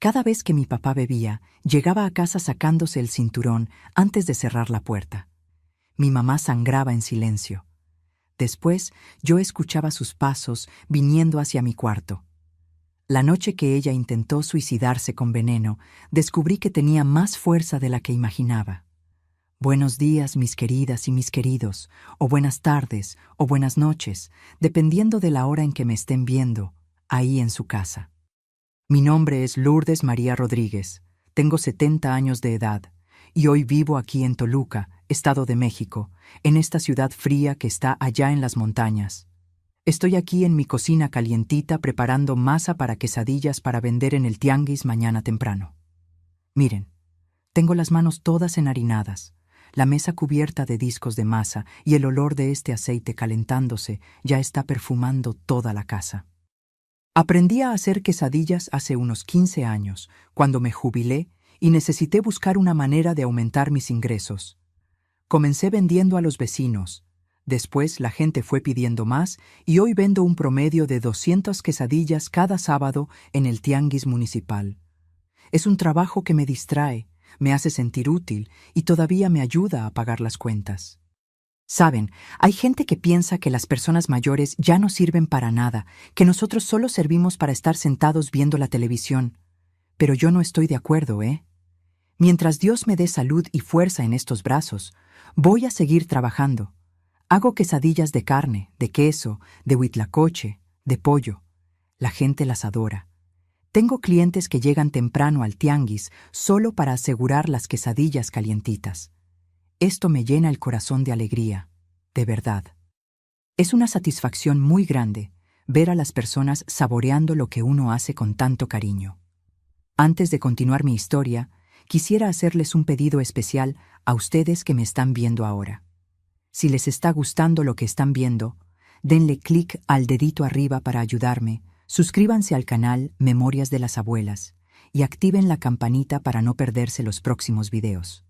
Cada vez que mi papá bebía, llegaba a casa sacándose el cinturón antes de cerrar la puerta. Mi mamá sangraba en silencio. Después, yo escuchaba sus pasos viniendo hacia mi cuarto. La noche que ella intentó suicidarse con veneno, descubrí que tenía más fuerza de la que imaginaba. Buenos días, mis queridas y mis queridos, o buenas tardes, o buenas noches, dependiendo de la hora en que me estén viendo, ahí en su casa. Mi nombre es Lourdes María Rodríguez, tengo 70 años de edad, y hoy vivo aquí en Toluca, Estado de México, en esta ciudad fría que está allá en las montañas. Estoy aquí en mi cocina calientita preparando masa para quesadillas para vender en el tianguis mañana temprano. Miren, tengo las manos todas enharinadas, la mesa cubierta de discos de masa y el olor de este aceite calentándose ya está perfumando toda la casa. Aprendí a hacer quesadillas hace unos 15 años, cuando me jubilé y necesité buscar una manera de aumentar mis ingresos. Comencé vendiendo a los vecinos. Después la gente fue pidiendo más y hoy vendo un promedio de 200 quesadillas cada sábado en el tianguis municipal. Es un trabajo que me distrae, me hace sentir útil y todavía me ayuda a pagar las cuentas. Saben, hay gente que piensa que las personas mayores ya no sirven para nada, que nosotros solo servimos para estar sentados viendo la televisión. Pero yo no estoy de acuerdo, ¿eh? Mientras Dios me dé salud y fuerza en estos brazos, voy a seguir trabajando. Hago quesadillas de carne, de queso, de huitlacoche, de pollo. La gente las adora. Tengo clientes que llegan temprano al tianguis solo para asegurar las quesadillas calientitas. Esto me llena el corazón de alegría, de verdad. Es una satisfacción muy grande ver a las personas saboreando lo que uno hace con tanto cariño. Antes de continuar mi historia, quisiera hacerles un pedido especial a ustedes que me están viendo ahora. Si les está gustando lo que están viendo, denle clic al dedito arriba para ayudarme, suscríbanse al canal Memorias de las Abuelas y activen la campanita para no perderse los próximos videos.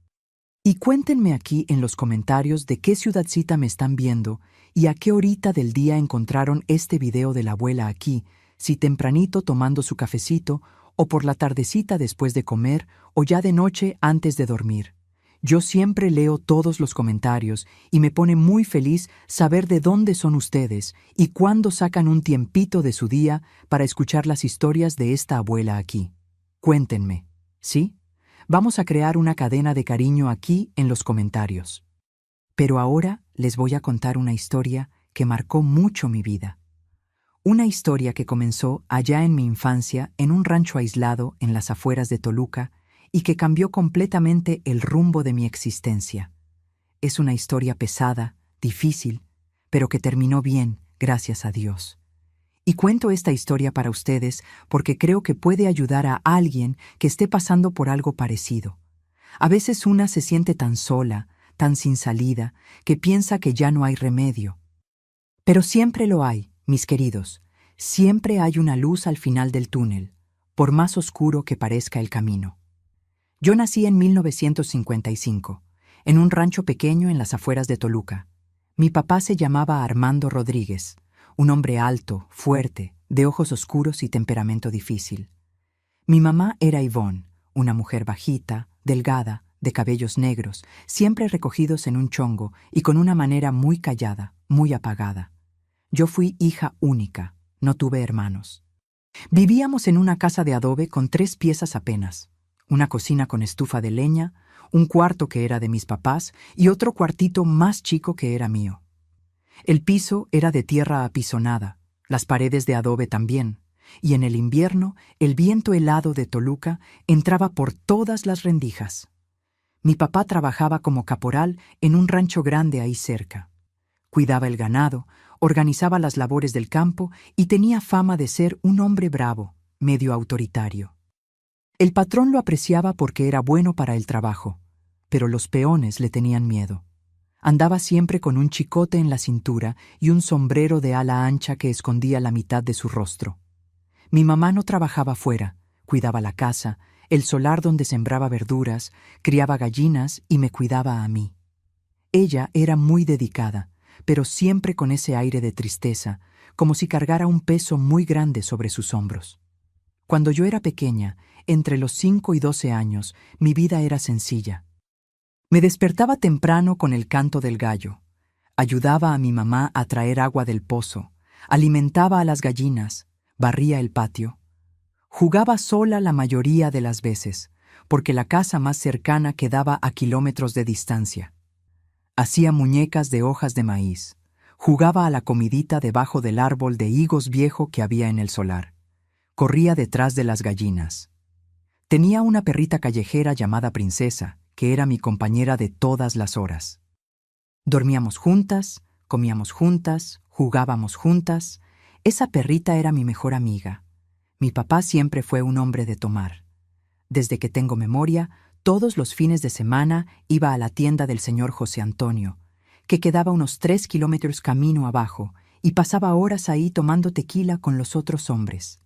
Y cuéntenme aquí en los comentarios de qué ciudadcita me están viendo y a qué horita del día encontraron este video de la abuela aquí, si tempranito tomando su cafecito o por la tardecita después de comer o ya de noche antes de dormir. Yo siempre leo todos los comentarios y me pone muy feliz saber de dónde son ustedes y cuándo sacan un tiempito de su día para escuchar las historias de esta abuela aquí. Cuéntenme, ¿sí? Vamos a crear una cadena de cariño aquí en los comentarios. Pero ahora les voy a contar una historia que marcó mucho mi vida. Una historia que comenzó allá en mi infancia en un rancho aislado en las afueras de Toluca y que cambió completamente el rumbo de mi existencia. Es una historia pesada, difícil, pero que terminó bien, gracias a Dios. Y cuento esta historia para ustedes porque creo que puede ayudar a alguien que esté pasando por algo parecido. A veces una se siente tan sola, tan sin salida, que piensa que ya no hay remedio. Pero siempre lo hay, mis queridos. Siempre hay una luz al final del túnel, por más oscuro que parezca el camino. Yo nací en 1955, en un rancho pequeño en las afueras de Toluca. Mi papá se llamaba Armando Rodríguez, un hombre alto, fuerte, de ojos oscuros y temperamento difícil. Mi mamá era Ivonne, una mujer bajita, delgada, de cabellos negros, siempre recogidos en un chongo y con una manera muy callada, muy apagada. Yo fui hija única, no tuve hermanos. Vivíamos en una casa de adobe con 3 piezas apenas, una cocina con estufa de leña, un cuarto que era de mis papás y otro cuartito más chico que era mío. El piso era de tierra apisonada, las paredes de adobe también, y en el invierno el viento helado de Toluca entraba por todas las rendijas. Mi papá trabajaba como caporal en un rancho grande ahí cerca. Cuidaba el ganado, organizaba las labores del campo y tenía fama de ser un hombre bravo, medio autoritario. El patrón lo apreciaba porque era bueno para el trabajo, pero los peones le tenían miedo. Andaba siempre con un chicote en la cintura y un sombrero de ala ancha que escondía la mitad de su rostro. Mi mamá no trabajaba fuera, cuidaba la casa, el solar donde sembraba verduras, criaba gallinas y me cuidaba a mí. Ella era muy dedicada, pero siempre con ese aire de tristeza, como si cargara un peso muy grande sobre sus hombros. Cuando yo era pequeña, entre los 5 y 12 años, mi vida era sencilla. Me despertaba temprano con el canto del gallo. Ayudaba a mi mamá a traer agua del pozo, alimentaba a las gallinas, barría el patio. Jugaba sola la mayoría de las veces, porque la casa más cercana quedaba a kilómetros de distancia. Hacía muñecas de hojas de maíz. Jugaba a la comidita debajo del árbol de higos viejo que había en el solar. Corría detrás de las gallinas. Tenía una perrita callejera llamada Princesa, que era mi compañera de todas las horas. Dormíamos juntas, comíamos juntas, jugábamos juntas. Esa perrita era mi mejor amiga. Mi papá siempre fue un hombre de tomar. Desde que tengo memoria, todos los fines de semana iba a la tienda del señor José Antonio, que quedaba unos 3 kilómetros camino abajo, y pasaba horas ahí tomando tequila con los otros hombres.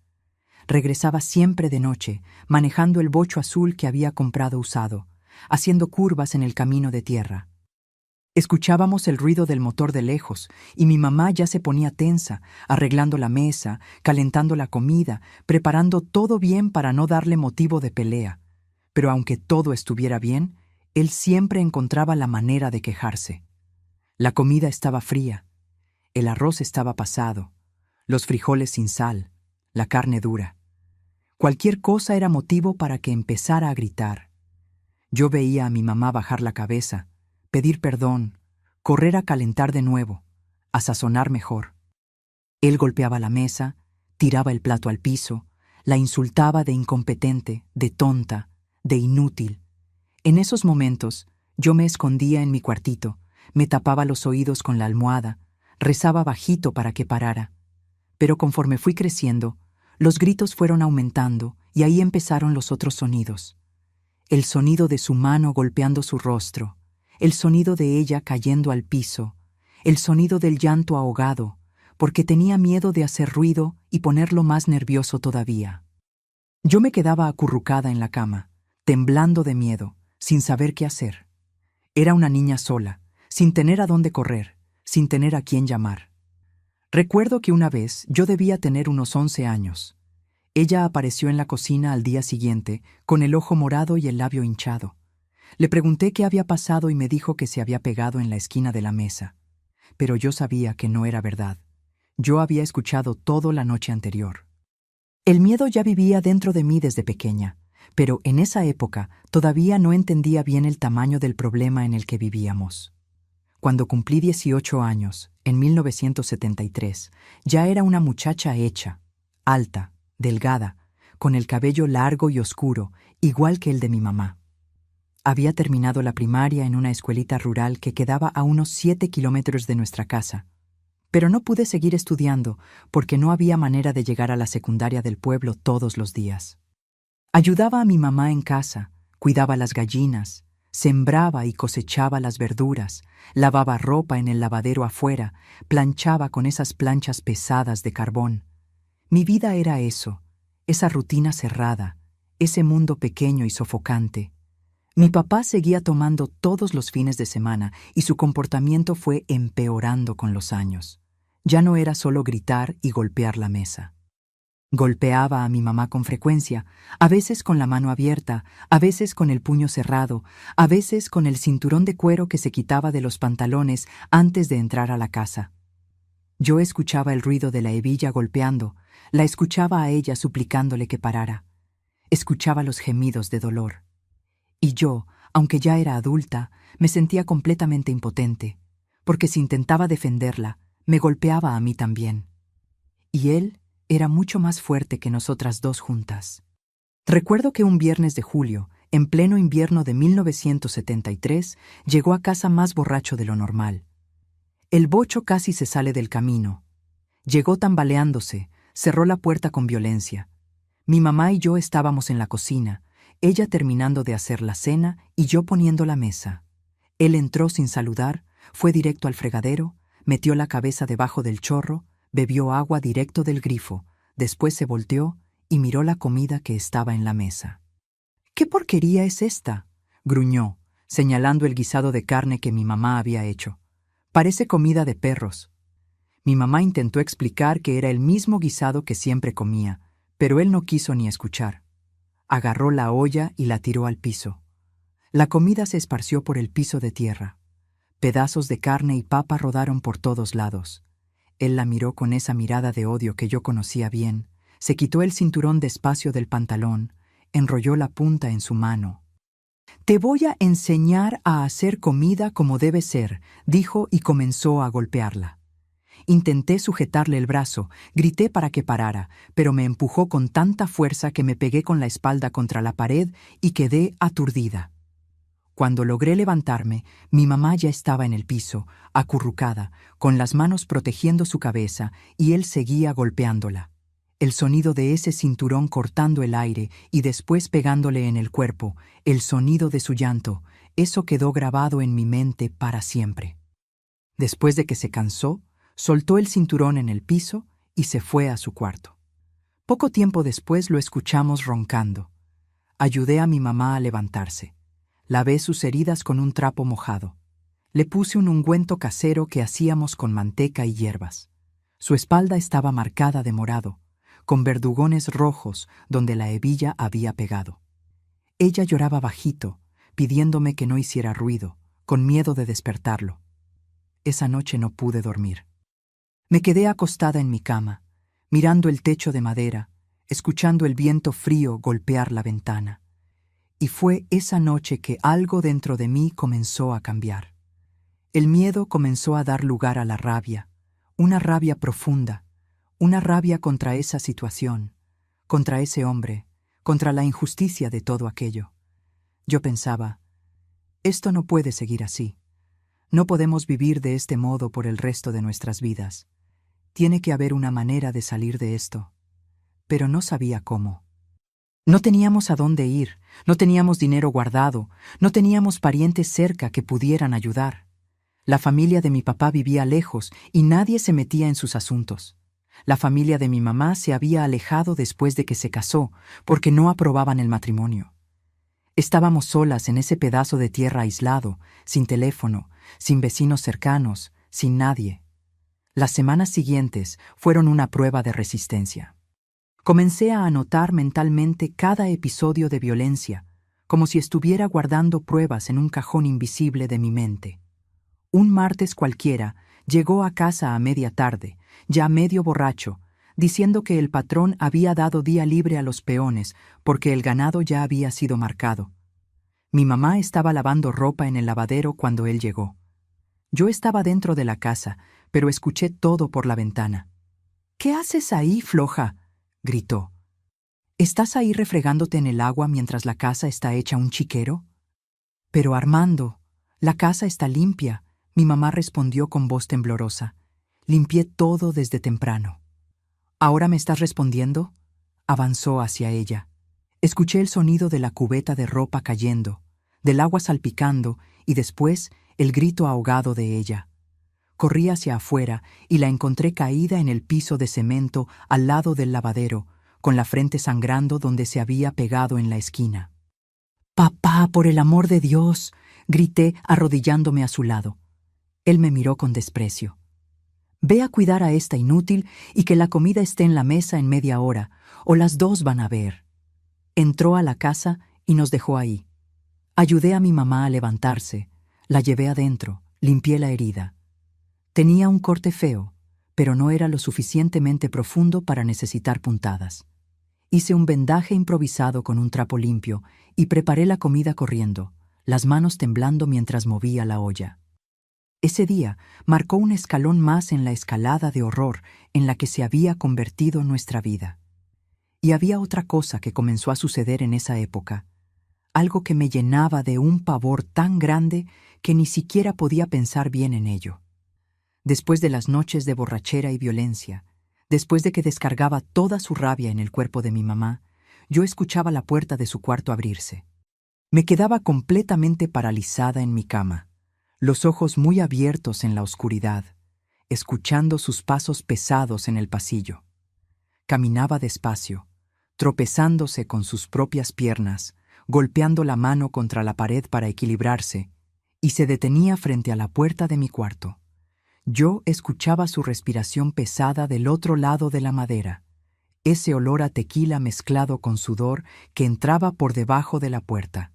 Regresaba siempre de noche, manejando el bocho azul que había comprado usado, haciendo curvas en el camino de tierra. Escuchábamos el ruido del motor de lejos, y mi mamá ya se ponía tensa, arreglando la mesa, calentando la comida, preparando todo bien para no darle motivo de pelea. Pero aunque todo estuviera bien, él siempre encontraba la manera de quejarse. La comida estaba fría, el arroz estaba pasado, los frijoles sin sal, la carne dura. Cualquier cosa era motivo para que empezara a gritar. Yo veía a mi mamá bajar la cabeza, pedir perdón, correr a calentar de nuevo, a sazonar mejor. Él golpeaba la mesa, tiraba el plato al piso, la insultaba de incompetente, de tonta, de inútil. En esos momentos, yo me escondía en mi cuartito, me tapaba los oídos con la almohada, rezaba bajito para que parara. Pero conforme fui creciendo, los gritos fueron aumentando y ahí empezaron los otros sonidos. El sonido de su mano golpeando su rostro, el sonido de ella cayendo al piso, el sonido del llanto ahogado, porque tenía miedo de hacer ruido y ponerlo más nervioso todavía. Yo me quedaba acurrucada en la cama, temblando de miedo, sin saber qué hacer. Era una niña sola, sin tener a dónde correr, sin tener a quién llamar. Recuerdo que una vez yo debía tener unos 11 años. Ella apareció en la cocina al día siguiente, con el ojo morado y el labio hinchado. Le pregunté qué había pasado y me dijo que se había pegado en la esquina de la mesa. Pero yo sabía que no era verdad. Yo había escuchado todo la noche anterior. El miedo ya vivía dentro de mí desde pequeña, pero en esa época todavía no entendía bien el tamaño del problema en el que vivíamos. Cuando cumplí 18 años, en 1973, ya era una muchacha hecha, alta, delgada, con el cabello largo y oscuro, igual que el de mi mamá. Había terminado la primaria en una escuelita rural que quedaba a unos 7 kilómetros de nuestra casa. Pero no pude seguir estudiando porque no había manera de llegar a la secundaria del pueblo todos los días. Ayudaba a mi mamá en casa, cuidaba las gallinas, sembraba y cosechaba las verduras, lavaba ropa en el lavadero afuera, planchaba con esas planchas pesadas de carbón. Mi vida era eso, esa rutina cerrada, ese mundo pequeño y sofocante. Mi papá seguía tomando todos los fines de semana y su comportamiento fue empeorando con los años. Ya no era solo gritar y golpear la mesa. Golpeaba a mi mamá con frecuencia, a veces con la mano abierta, a veces con el puño cerrado, a veces con el cinturón de cuero que se quitaba de los pantalones antes de entrar a la casa. Yo escuchaba el ruido de la hebilla golpeando, la escuchaba a ella suplicándole que parara. Escuchaba los gemidos de dolor. Y yo, aunque ya era adulta, me sentía completamente impotente, porque si intentaba defenderla, me golpeaba a mí también. Y él era mucho más fuerte que nosotras dos juntas. Recuerdo que un viernes de julio, en pleno invierno de 1973, llegó a casa más borracho de lo normal. El bocho casi se sale del camino. Llegó tambaleándose, cerró la puerta con violencia. Mi mamá y yo estábamos en la cocina, ella terminando de hacer la cena y yo poniendo la mesa. Él entró sin saludar, fue directo al fregadero, metió la cabeza debajo del chorro, bebió agua directo del grifo, después se volteó y miró la comida que estaba en la mesa. «¿Qué porquería es esta?», gruñó, señalando el guisado de carne que mi mamá había hecho. «Parece comida de perros». Mi mamá intentó explicar que era el mismo guisado que siempre comía, pero él no quiso ni escuchar. Agarró la olla y la tiró al piso. La comida se esparció por el piso de tierra. Pedazos de carne y papa rodaron por todos lados. Él la miró con esa mirada de odio que yo conocía bien, se quitó el cinturón despacio del pantalón, enrolló la punta en su mano. «Te voy a enseñar a hacer comida como debe ser», dijo y comenzó a golpearla. Intenté sujetarle el brazo, grité para que parara, pero me empujó con tanta fuerza que me pegué con la espalda contra la pared y quedé aturdida. Cuando logré levantarme, mi mamá ya estaba en el piso, acurrucada, con las manos protegiendo su cabeza, y él seguía golpeándola. El sonido de ese cinturón cortando el aire y después pegándole en el cuerpo, el sonido de su llanto, eso quedó grabado en mi mente para siempre. Después de que se cansó, soltó el cinturón en el piso y se fue a su cuarto. Poco tiempo después lo escuchamos roncando. Ayudé a mi mamá a levantarse. Lavé sus heridas con un trapo mojado. Le puse un ungüento casero que hacíamos con manteca y hierbas. Su espalda estaba marcada de morado, con verdugones rojos donde la hebilla había pegado. Ella lloraba bajito, pidiéndome que no hiciera ruido, con miedo de despertarlo. Esa noche no pude dormir. Me quedé acostada en mi cama, mirando el techo de madera, escuchando el viento frío golpear la ventana. Y fue esa noche que algo dentro de mí comenzó a cambiar. El miedo comenzó a dar lugar a la rabia, una rabia profunda, una rabia contra esa situación, contra ese hombre, contra la injusticia de todo aquello. Yo pensaba, esto no puede seguir así. No podemos vivir de este modo por el resto de nuestras vidas. Tiene que haber una manera de salir de esto. Pero no sabía cómo. No teníamos a dónde ir, no teníamos dinero guardado, no teníamos parientes cerca que pudieran ayudar. La familia de mi papá vivía lejos y nadie se metía en sus asuntos. La familia de mi mamá se había alejado después de que se casó, porque no aprobaban el matrimonio. Estábamos solas en ese pedazo de tierra aislado, sin teléfono, sin vecinos cercanos, sin nadie. Las semanas siguientes fueron una prueba de resistencia. Comencé a anotar mentalmente cada episodio de violencia, como si estuviera guardando pruebas en un cajón invisible de mi mente. Un martes cualquiera, llegó a casa a media tarde, ya medio borracho, diciendo que el patrón había dado día libre a los peones porque el ganado ya había sido marcado. Mi mamá estaba lavando ropa en el lavadero cuando él llegó. Yo estaba dentro de la casa, pero escuché todo por la ventana. «¿Qué haces ahí, floja?», gritó. «¿Estás ahí refregándote en el agua mientras la casa está hecha un chiquero?» «Pero Armando, la casa está limpia», mi mamá respondió con voz temblorosa. «Limpié todo desde temprano». «¿Ahora me estás respondiendo?», avanzó hacia ella. Escuché el sonido de la cubeta de ropa cayendo, del agua salpicando y después el grito ahogado de ella. Corrí hacia afuera y la encontré caída en el piso de cemento al lado del lavadero, con la frente sangrando donde se había pegado en la esquina. «Papá, por el amor de Dios», grité arrodillándome a su lado. Él me miró con desprecio. «Ve a cuidar a esta inútil y que la comida esté en la mesa en media hora, o las dos van a ver». Entró a la casa y nos dejó ahí. Ayudé a mi mamá a levantarse, la llevé adentro, limpié la herida. Tenía un corte feo, pero no era lo suficientemente profundo para necesitar puntadas. Hice un vendaje improvisado con un trapo limpio y preparé la comida corriendo, las manos temblando mientras movía la olla. Ese día marcó un escalón más en la escalada de horror en la que se había convertido nuestra vida. Y había otra cosa que comenzó a suceder en esa época, algo que me llenaba de un pavor tan grande que ni siquiera podía pensar bien en ello. Después de las noches de borrachera y violencia, después de que descargaba toda su rabia en el cuerpo de mi mamá, yo escuchaba la puerta de su cuarto abrirse. Me quedaba completamente paralizada en mi cama, los ojos muy abiertos en la oscuridad, escuchando sus pasos pesados en el pasillo. Caminaba despacio, tropezándose con sus propias piernas, golpeando la mano contra la pared para equilibrarse, y se detenía frente a la puerta de mi cuarto. Yo escuchaba su respiración pesada del otro lado de la madera. ese olor a tequila mezclado con sudor que entraba por debajo de la puerta.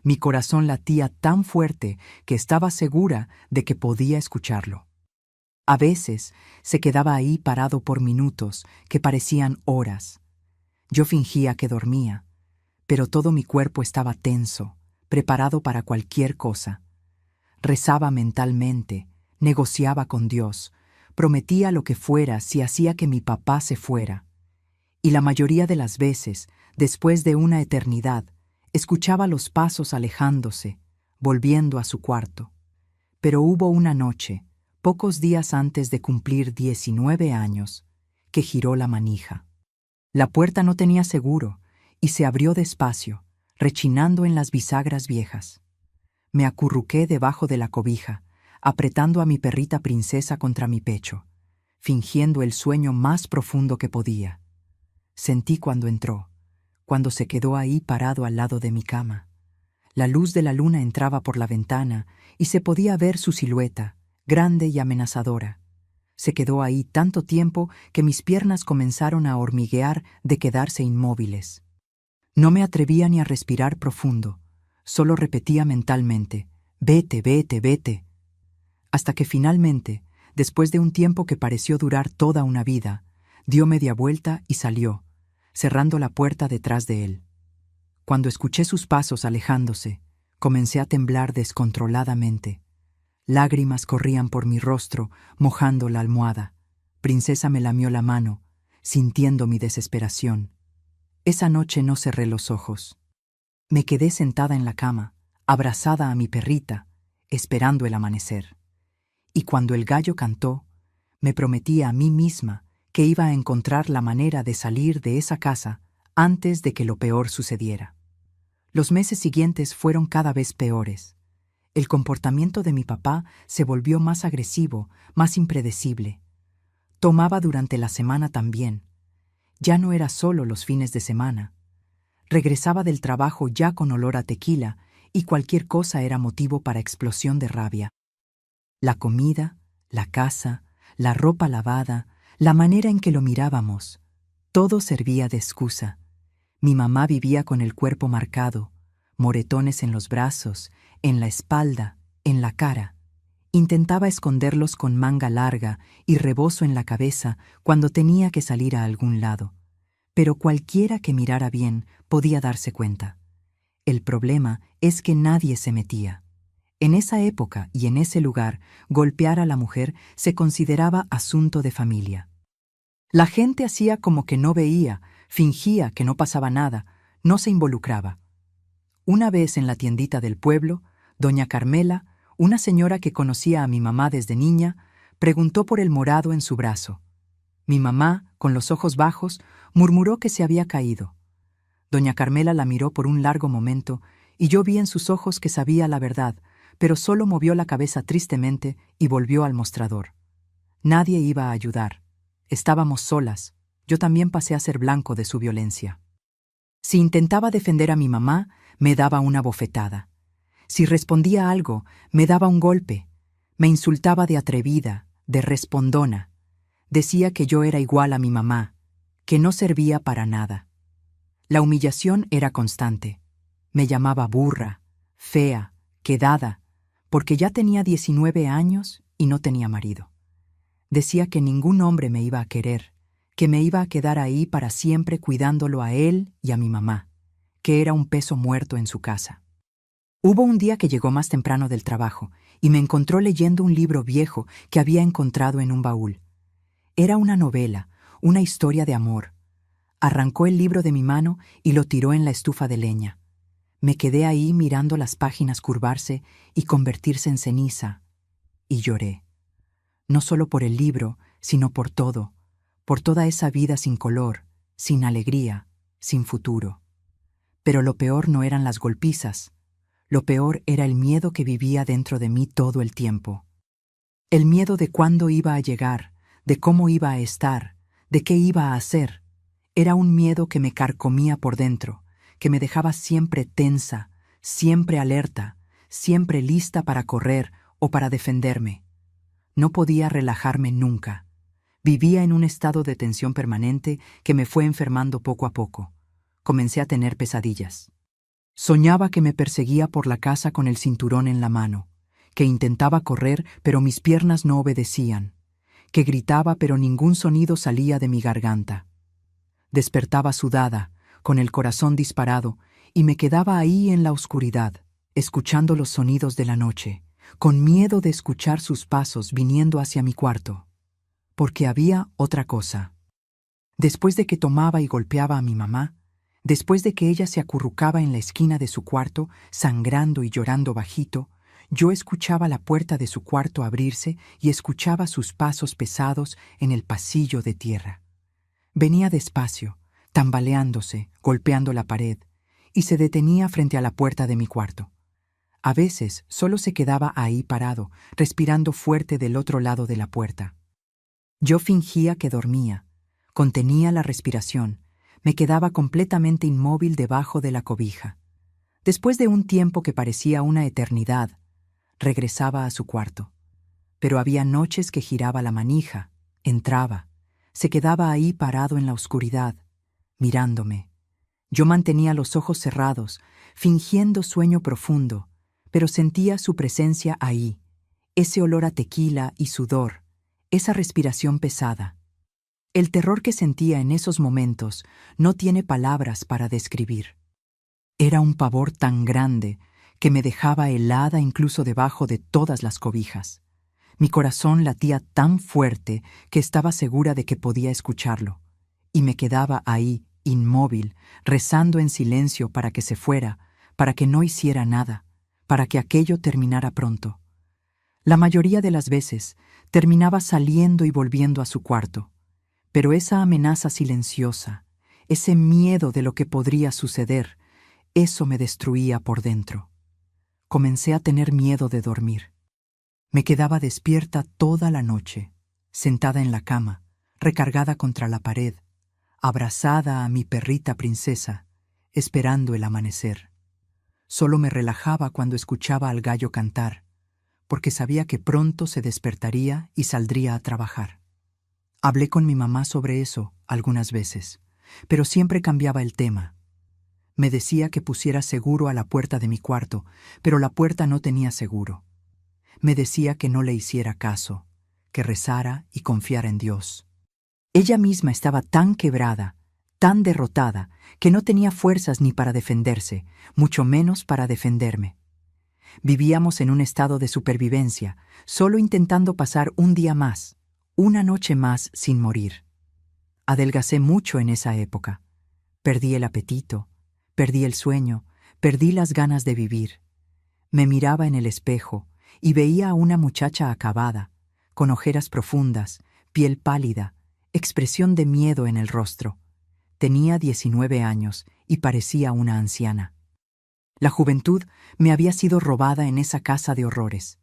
Mi corazón latía tan fuerte que estaba segura de que podía escucharlo. A veces se quedaba ahí parado por minutos que parecían horas. Yo fingía que dormía, pero todo mi cuerpo estaba tenso, preparado para cualquier cosa. Rezaba mentalmente, negociaba con Dios, prometía lo que fuera si hacía que mi papá se fuera. Y la mayoría de las veces, después de una eternidad, escuchaba los pasos alejándose, volviendo a su cuarto. Pero hubo una noche, pocos días antes de cumplir 19 años, que giró la manija. La puerta no tenía seguro y se abrió despacio, rechinando en las bisagras viejas. Me acurruqué debajo de la cobija, apretando a mi perrita princesa contra mi pecho, fingiendo el sueño más profundo que podía. Sentí cuando entró, cuando se quedó ahí parado al lado de mi cama. La luz de la luna entraba por la ventana y se podía ver su silueta, grande y amenazadora. Se quedó ahí tanto tiempo que mis piernas comenzaron a hormiguear de quedarse inmóviles. No me atrevía ni a respirar profundo, solo repetía mentalmente, «Vete, vete, vete», hasta que finalmente, después de un tiempo que pareció durar toda una vida, dio media vuelta y salió, cerrando la puerta detrás de él. Cuando escuché sus pasos alejándose, comencé a temblar descontroladamente. Lágrimas corrían por mi rostro, mojando la almohada. Princesa me lamió la mano, sintiendo mi desesperación. Esa noche no cerré los ojos. Me quedé sentada en la cama, abrazada a mi perrita, esperando el amanecer. Y cuando el gallo cantó, me prometí a mí misma que iba a encontrar la manera de salir de esa casa antes de que lo peor sucediera. Los meses siguientes fueron cada vez peores. El comportamiento de mi papá se volvió más agresivo, más impredecible. Tomaba durante la semana también. Ya no era solo los fines de semana. Regresaba del trabajo ya con olor a tequila y cualquier cosa era motivo para explosión de rabia. La comida, la casa, la ropa lavada, la manera en que lo mirábamos, todo servía de excusa. Mi mamá vivía con el cuerpo marcado, moretones en los brazos, en la espalda, en la cara. Intentaba esconderlos con manga larga y rebozo en la cabeza cuando tenía que salir a algún lado. Pero cualquiera que mirara bien podía darse cuenta. El problema es que nadie se metía. En esa época y en ese lugar, golpear a la mujer se consideraba asunto de familia. La gente hacía como que no veía, fingía que no pasaba nada, no se involucraba. Una vez en la tiendita del pueblo, doña Carmela, una señora que conocía a mi mamá desde niña, preguntó por el morado en su brazo. Mi mamá, con los ojos bajos, murmuró que se había caído. Doña Carmela la miró por un largo momento y yo vi en sus ojos que sabía la verdad, pero solo movió la cabeza tristemente y volvió al mostrador. Nadie iba a ayudar. Estábamos solas. Yo también pasé a ser blanco de su violencia. Si intentaba defender a mi mamá, me daba una bofetada. Si respondía algo, me daba un golpe. Me insultaba de atrevida, de respondona. Decía que yo era igual a mi mamá, que no servía para nada. La humillación era constante. Me llamaba burra, fea, quedada, porque ya tenía 19 años y no tenía marido. Decía que ningún hombre me iba a querer, que me iba a quedar ahí para siempre cuidándolo a él y a mi mamá, que era un peso muerto en su casa. Hubo un día que llegó más temprano del trabajo y me encontró leyendo un libro viejo que había encontrado en un baúl. Era una novela, una historia de amor. Arrancó el libro de mi mano y lo tiró en la estufa de leña. Me quedé ahí mirando las páginas curvarse y convertirse en ceniza, y lloré. No solo por el libro, sino por todo, por toda esa vida sin color, sin alegría, sin futuro. Pero lo peor no eran las golpizas, lo peor era el miedo que vivía dentro de mí todo el tiempo. El miedo de cuándo iba a llegar, de cómo iba a estar, de qué iba a hacer. Era un miedo que me carcomía por dentro, que me dejaba siempre tensa, siempre alerta, siempre lista para correr o para defenderme. No podía relajarme nunca. Vivía en un estado de tensión permanente que me fue enfermando poco a poco. Comencé a tener pesadillas. Soñaba que me perseguía por la casa con el cinturón en la mano, que intentaba correr pero mis piernas no obedecían, que gritaba pero ningún sonido salía de mi garganta. Despertaba sudada, con el corazón disparado, y me quedaba ahí en la oscuridad, escuchando los sonidos de la noche, con miedo de escuchar sus pasos viniendo hacia mi cuarto. Porque había otra cosa. Después de que tomaba y golpeaba a mi mamá, después de que ella se acurrucaba en la esquina de su cuarto, sangrando y llorando bajito, yo escuchaba la puerta de su cuarto abrirse y escuchaba sus pasos pesados en el pasillo de tierra. Venía despacio, tambaleándose, golpeando la pared, y se detenía frente a la puerta de mi cuarto. A veces solo se quedaba ahí parado, respirando fuerte del otro lado de la puerta. Yo fingía que dormía, contenía la respiración, me quedaba completamente inmóvil debajo de la cobija. Después de un tiempo que parecía una eternidad, regresaba a su cuarto. Pero había noches que giraba la manija, entraba, se quedaba ahí parado en la oscuridad, mirándome. Yo mantenía los ojos cerrados, fingiendo sueño profundo, pero sentía su presencia ahí, ese olor a tequila y sudor, esa respiración pesada. El terror que sentía en esos momentos no tiene palabras para describir. Era un pavor tan grande que me dejaba helada incluso debajo de todas las cobijas. Mi corazón latía tan fuerte que estaba segura de que podía escucharlo, y me quedaba ahí, inmóvil, rezando en silencio para que se fuera, para que no hiciera nada, para que aquello terminara pronto. La mayoría de las veces terminaba saliendo y volviendo a su cuarto, pero esa amenaza silenciosa, ese miedo de lo que podría suceder, eso me destruía por dentro. Comencé a tener miedo de dormir. Me quedaba despierta toda la noche, sentada en la cama, recargada contra la pared, abrazada a mi perrita princesa, esperando el amanecer. Solo me relajaba cuando escuchaba al gallo cantar, porque sabía que pronto se despertaría y saldría a trabajar. Hablé con mi mamá sobre eso algunas veces, pero siempre cambiaba el tema. Me decía que pusiera seguro a la puerta de mi cuarto, pero la puerta no tenía seguro. Me decía que no le hiciera caso, que rezara y confiara en Dios. Ella misma estaba tan quebrada, tan derrotada, que no tenía fuerzas ni para defenderse, mucho menos para defenderme. Vivíamos en un estado de supervivencia, solo intentando pasar un día más, una noche más sin morir. Adelgacé mucho en esa época. Perdí el apetito, perdí el sueño, perdí las ganas de vivir. Me miraba en el espejo y veía a una muchacha acabada, con ojeras profundas, piel pálida, expresión de miedo en el rostro. Tenía 19 años y parecía una anciana. La juventud me había sido robada en esa casa de horrores.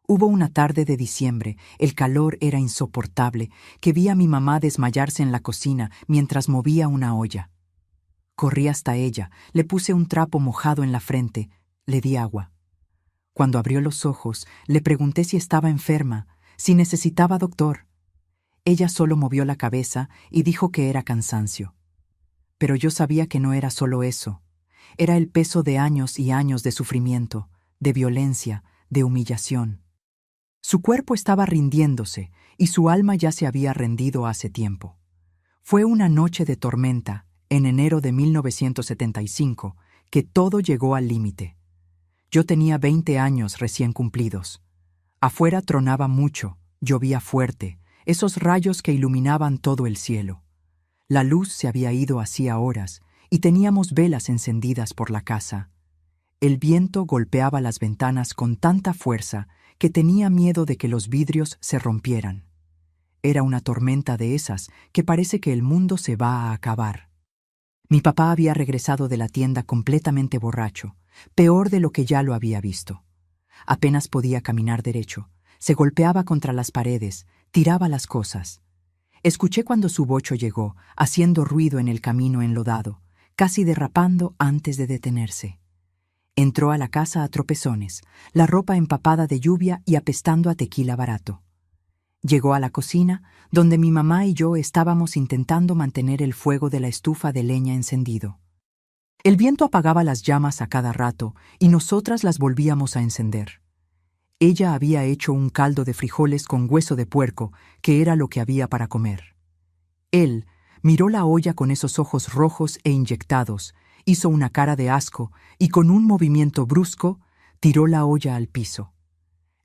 Hubo una tarde de diciembre, el calor era insoportable, que vi a mi mamá desmayarse en la cocina mientras movía una olla. Corrí hasta ella, le puse un trapo mojado en la frente, le di agua. Cuando abrió los ojos, le pregunté si estaba enferma, si necesitaba doctor. Ella solo movió la cabeza y dijo que era cansancio. Pero yo sabía que no era solo eso. Era el peso de años y años de sufrimiento, de violencia, de humillación. Su cuerpo estaba rindiéndose y su alma ya se había rendido hace tiempo. Fue una noche de tormenta, en enero de 1975, que todo llegó al límite. Yo tenía 20 años recién cumplidos. Afuera tronaba mucho, llovía fuerte, esos rayos que iluminaban todo el cielo. La luz se había ido hacía horas y teníamos velas encendidas por la casa. El viento golpeaba las ventanas con tanta fuerza que tenía miedo de que los vidrios se rompieran. Era una tormenta de esas que parece que el mundo se va a acabar. Mi papá había regresado de la tienda completamente borracho, peor de lo que ya lo había visto. Apenas podía caminar derecho, se golpeaba contra las paredes, tiraba las cosas. Escuché cuando su bocho llegó, haciendo ruido en el camino enlodado, casi derrapando antes de detenerse. Entró a la casa a tropezones, la ropa empapada de lluvia y apestando a tequila barato. Llegó a la cocina, donde mi mamá y yo estábamos intentando mantener el fuego de la estufa de leña encendido. El viento apagaba las llamas a cada rato y nosotras las volvíamos a encender. Ella había hecho un caldo de frijoles con hueso de puerco, que era lo que había para comer. Él miró la olla con esos ojos rojos e inyectados, hizo una cara de asco y con un movimiento brusco tiró la olla al piso.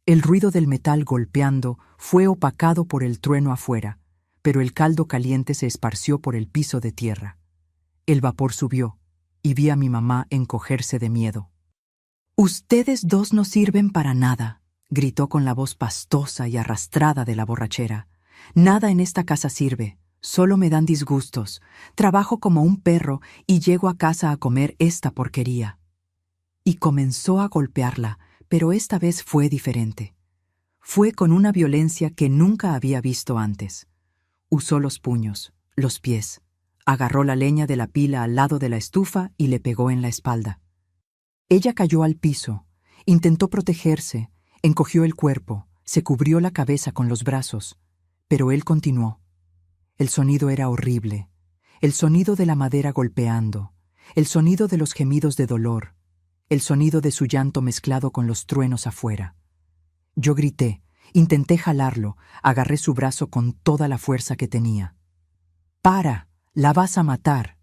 El ruido del metal golpeando fue opacado por el trueno afuera, pero el caldo caliente se esparció por el piso de tierra. El vapor subió y vi a mi mamá encogerse de miedo. «Ustedes dos no sirven para nada», gritó con la voz pastosa y arrastrada de la borrachera. «Nada en esta casa sirve. Solo me dan disgustos. Trabajo como un perro y llego a casa a comer esta porquería». Y comenzó a golpearla, pero esta vez fue diferente. Fue con una violencia que nunca había visto antes. Usó los puños, los pies, agarró la leña de la pila al lado de la estufa y le pegó en la espalda. Ella cayó al piso, intentó protegerse, encogió el cuerpo, se cubrió la cabeza con los brazos, pero él continuó. El sonido era horrible, el sonido de la madera golpeando, el sonido de los gemidos de dolor, el sonido de su llanto mezclado con los truenos afuera. Yo grité, intenté jalarlo, agarré su brazo con toda la fuerza que tenía. «¡Para! ¡La vas a matar!».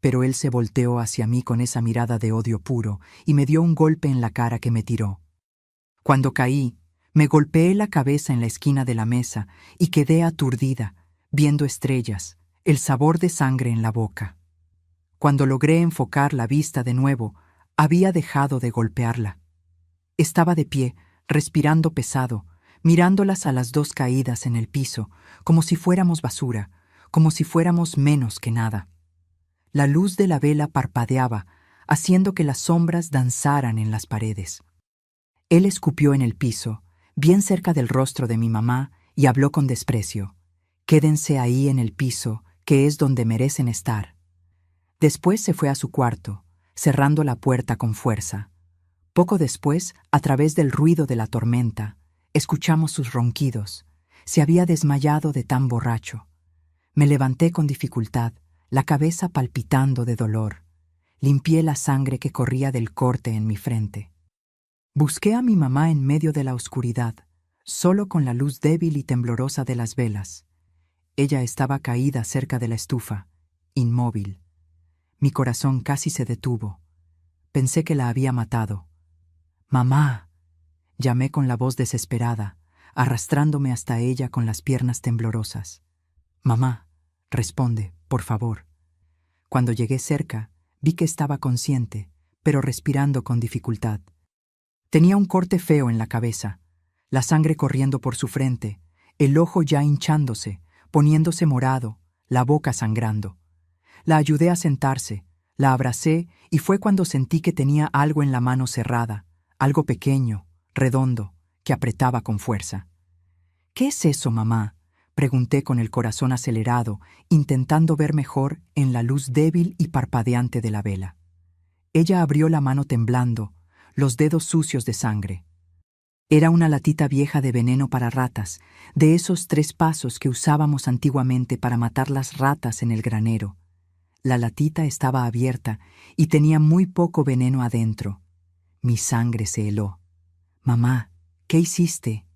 Pero él se volteó hacia mí con esa mirada de odio puro y me dio un golpe en la cara que me tiró. Cuando caí, me golpeé la cabeza en la esquina de la mesa y quedé aturdida, viendo estrellas, el sabor de sangre en la boca. Cuando logré enfocar la vista de nuevo, había dejado de golpearla. Estaba de pie, respirando pesado, mirándolas a las dos caídas en el piso, como si fuéramos basura, como si fuéramos menos que nada. La luz de la vela parpadeaba, haciendo que las sombras danzaran en las paredes. Él escupió en el piso, bien cerca del rostro de mi mamá, y habló con desprecio. «Quédense ahí en el piso, que es donde merecen estar». Después se fue a su cuarto, cerrando la puerta con fuerza. Poco después, a través del ruido de la tormenta, escuchamos sus ronquidos. Se había desmayado de tan borracho. Me levanté con dificultad, la cabeza palpitando de dolor. Limpié la sangre que corría del corte en mi frente. Busqué a mi mamá en medio de la oscuridad, solo con la luz débil y temblorosa de las velas. Ella estaba caída cerca de la estufa, inmóvil. Mi corazón casi se detuvo. Pensé que la había matado. «¡Mamá!», llamé con la voz desesperada, arrastrándome hasta ella con las piernas temblorosas. «Mamá, responde, por favor». Cuando llegué cerca, vi que estaba consciente, pero respirando con dificultad. Tenía un corte feo en la cabeza, la sangre corriendo por su frente, el ojo ya hinchándose, poniéndose morado, la boca sangrando. La ayudé a sentarse, la abracé y fue cuando sentí que tenía algo en la mano cerrada, algo pequeño, redondo, que apretaba con fuerza. «¿Qué es eso, mamá?», pregunté con el corazón acelerado, intentando ver mejor en la luz débil y parpadeante de la vela. Ella abrió la mano temblando, los dedos sucios de sangre. Era una latita vieja de veneno para ratas, de esos 3 pasos que usábamos antiguamente para matar las ratas en el granero. La latita estaba abierta y tenía muy poco veneno adentro. Mi sangre se heló. «Mamá, ¿qué hiciste?».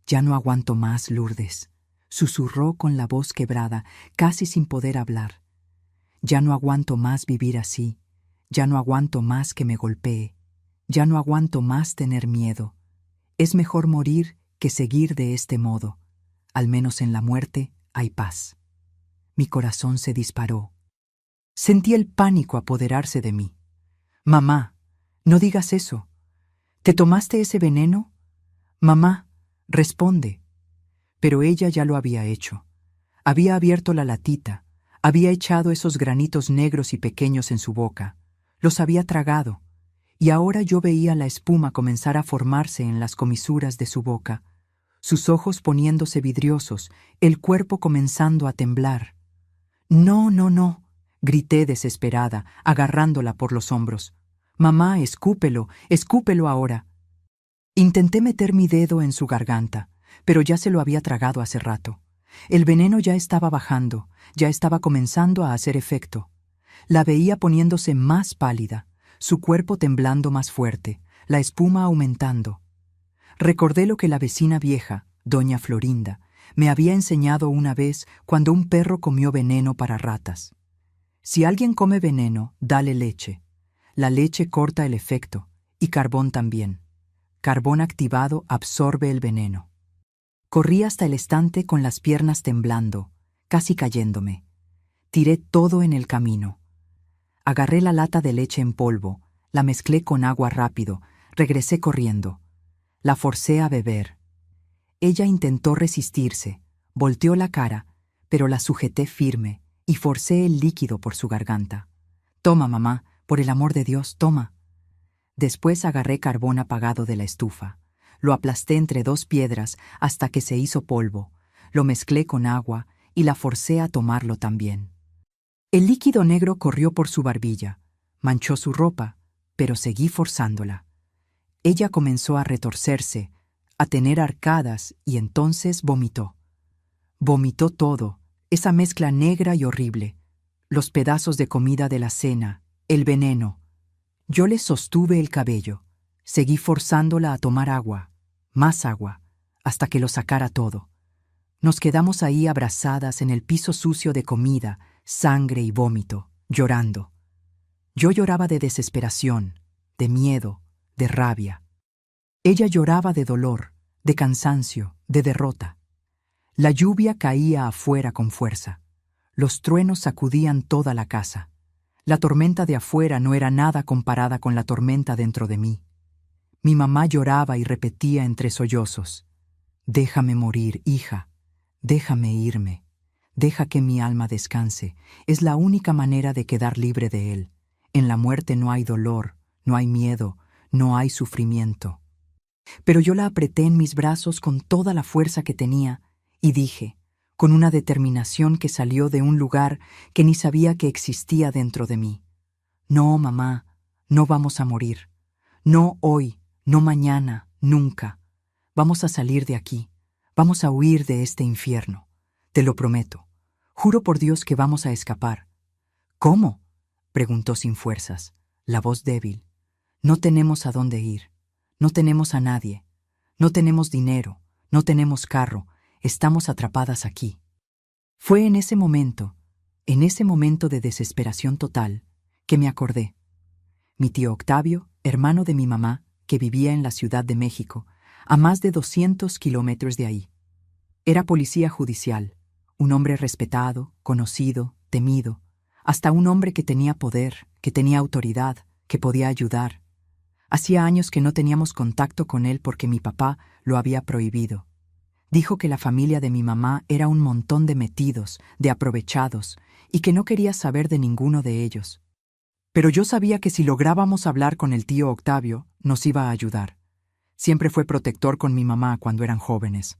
«Ya no aguanto más, Lourdes», susurró con la voz quebrada, casi sin poder hablar. «Ya no aguanto más vivir así. Ya no aguanto más que me golpee. Ya no aguanto más tener miedo. Es mejor morir que seguir de este modo. Al menos en la muerte hay paz». Mi corazón se disparó. Sentí el pánico apoderarse de mí. «Mamá, no digas eso. ¿Te tomaste ese veneno? Mamá, responde». Pero ella ya lo había hecho. Había abierto la latita, había echado esos granitos negros y pequeños en su boca, los había tragado, y ahora yo veía la espuma comenzar a formarse en las comisuras de su boca, sus ojos poniéndose vidriosos, el cuerpo comenzando a temblar. «No, no, no», grité desesperada, agarrándola por los hombros. «Mamá, escúpelo, escúpelo ahora». Intenté meter mi dedo en su garganta, pero ya se lo había tragado hace rato. El veneno ya estaba bajando, ya estaba comenzando a hacer efecto. La veía poniéndose más pálida, su cuerpo temblando más fuerte, la espuma aumentando. Recordé lo que la vecina vieja, doña Florinda, me había enseñado una vez cuando un perro comió veneno para ratas. Si alguien come veneno, dale leche. La leche corta el efecto, y carbón también. Carbón activado absorbe el veneno. Corrí hasta el estante con las piernas temblando, casi cayéndome. Tiré todo en el camino. Agarré la lata de leche en polvo, la mezclé con agua rápido, regresé corriendo. La forcé a beber. Ella intentó resistirse, volteó la cara, pero la sujeté firme y forcé el líquido por su garganta. «Toma, mamá, por el amor de Dios, toma». Después agarré carbón apagado de la estufa. Lo aplasté entre dos piedras hasta que se hizo polvo. Lo mezclé con agua y la forcé a tomarlo también. El líquido negro corrió por su barbilla, manchó su ropa, pero seguí forzándola. Ella comenzó a retorcerse, a tener arcadas y entonces vomitó. Vomitó todo, esa mezcla negra y horrible, los pedazos de comida de la cena, el veneno. Yo le sostuve el cabello, seguí forzándola a tomar agua, más agua, hasta que lo sacara todo. Nos quedamos ahí abrazadas en el piso sucio de comida, sangre y vómito, llorando. Yo lloraba de desesperación, de miedo, de rabia. Ella lloraba de dolor, de cansancio, de derrota. La lluvia caía afuera con fuerza. Los truenos sacudían toda la casa. La tormenta de afuera no era nada comparada con la tormenta dentro de mí. Mi mamá lloraba y repetía entre sollozos: «Déjame morir, hija. Déjame irme. Deja que mi alma descanse. Es la única manera de quedar libre de él. En la muerte no hay dolor, no hay miedo, no hay sufrimiento». Pero yo la apreté en mis brazos con toda la fuerza que tenía y dije, con una determinación que salió de un lugar que ni sabía que existía dentro de mí: «No, mamá, no vamos a morir. No hoy, no mañana, nunca. Vamos a salir de aquí. Vamos a huir de este infierno. Te lo prometo. Juro por Dios que vamos a escapar». «¿Cómo?», preguntó sin fuerzas, la voz débil. «No tenemos a dónde ir. No tenemos a nadie. No tenemos dinero. No tenemos carro. Estamos atrapadas aquí». Fue en ese momento de desesperación total, que me acordé. Mi tío Octavio, hermano de mi mamá, que vivía en la Ciudad de México, a más de 200 kilómetros de ahí. Era policía judicial, un hombre respetado, conocido, temido, hasta un hombre que tenía poder, que tenía autoridad, que podía ayudar. Hacía años que no teníamos contacto con él porque mi papá lo había prohibido. Dijo que la familia de mi mamá era un montón de metidos, de aprovechados, y que no quería saber de ninguno de ellos. Pero yo sabía que si lográbamos hablar con el tío Octavio, nos iba a ayudar. Siempre fue protector con mi mamá cuando eran jóvenes.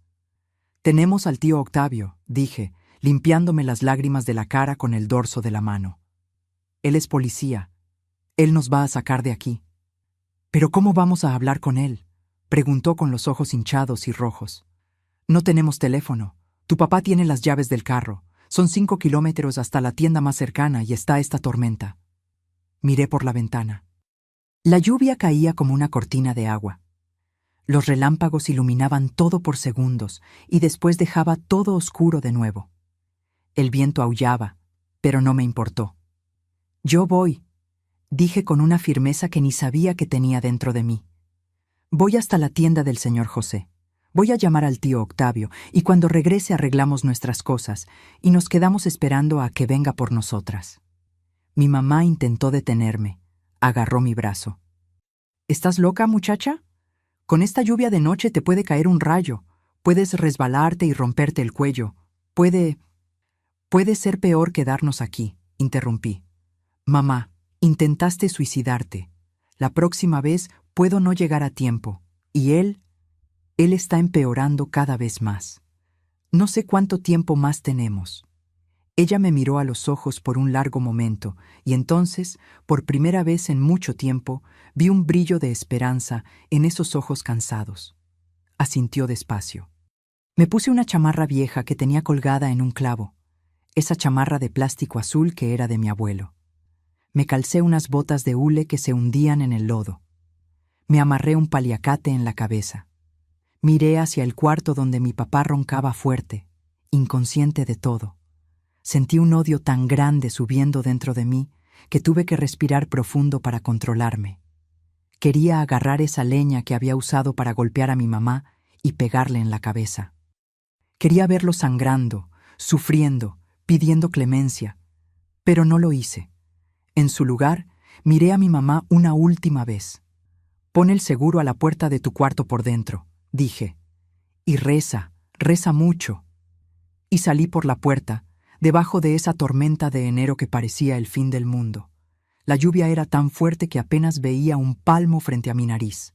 «Tenemos al tío Octavio», dije, limpiándome las lágrimas de la cara con el dorso de la mano. «Él es policía. Él nos va a sacar de aquí». «¿Pero cómo vamos a hablar con él?», preguntó con los ojos hinchados y rojos. «No tenemos teléfono. Tu papá tiene las llaves del carro. Son 5 kilómetros hasta la tienda más cercana y está esta tormenta». Miré por la ventana. La lluvia caía como una cortina de agua. Los relámpagos iluminaban todo por segundos y después dejaba todo oscuro de nuevo. El viento aullaba, pero no me importó. «Yo voy», dije con una firmeza que ni sabía que tenía dentro de mí. «Voy hasta la tienda del señor José. Voy a llamar al tío Octavio y cuando regrese arreglamos nuestras cosas y nos quedamos esperando a que venga por nosotras». Mi mamá intentó detenerme. Agarró mi brazo. «¿Estás loca, muchacha? Con esta lluvia de noche te puede caer un rayo. Puedes resbalarte y romperte el cuello. Puede ser peor quedarnos aquí», interrumpí. «Mamá, intentaste suicidarte. La próxima vez puedo no llegar a tiempo. Y él está empeorando cada vez más. No sé cuánto tiempo más tenemos». Ella me miró a los ojos por un largo momento y entonces, por primera vez en mucho tiempo, vi un brillo de esperanza en esos ojos cansados. Asintió despacio. Me puse una chamarra vieja que tenía colgada en un clavo, esa chamarra de plástico azul que era de mi abuelo. Me calcé unas botas de hule que se hundían en el lodo. Me amarré un paliacate en la cabeza. Miré hacia el cuarto donde mi papá roncaba fuerte, inconsciente de todo. Sentí un odio tan grande subiendo dentro de mí que tuve que respirar profundo para controlarme. Quería agarrar esa leña que había usado para golpear a mi mamá y pegarle en la cabeza. Quería verlo sangrando, sufriendo, pidiendo clemencia, pero no lo hice. En su lugar, miré a mi mamá una última vez. «Pon el seguro a la puerta de tu cuarto por dentro», dije, «y reza, reza mucho». Y salí por la puerta, debajo de esa tormenta de enero que parecía el fin del mundo. La lluvia era tan fuerte que apenas veía un palmo frente a mi nariz.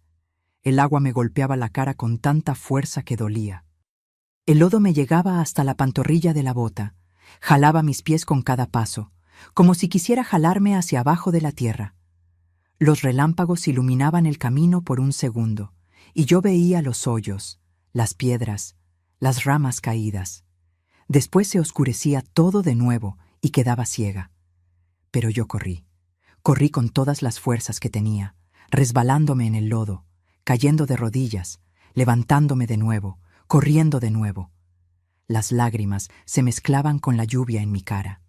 El agua me golpeaba la cara con tanta fuerza que dolía. El lodo me llegaba hasta la pantorrilla de la bota, jalaba mis pies con cada paso, como si quisiera jalarme hacia abajo de la tierra. Los relámpagos iluminaban el camino por un segundo, y yo veía los hoyos, las piedras, las ramas caídas. Después se oscurecía todo de nuevo y quedaba ciega. Pero yo corrí. Corrí con todas las fuerzas que tenía, resbalándome en el lodo, cayendo de rodillas, levantándome de nuevo, corriendo de nuevo. Las lágrimas se mezclaban con la lluvia en mi cara.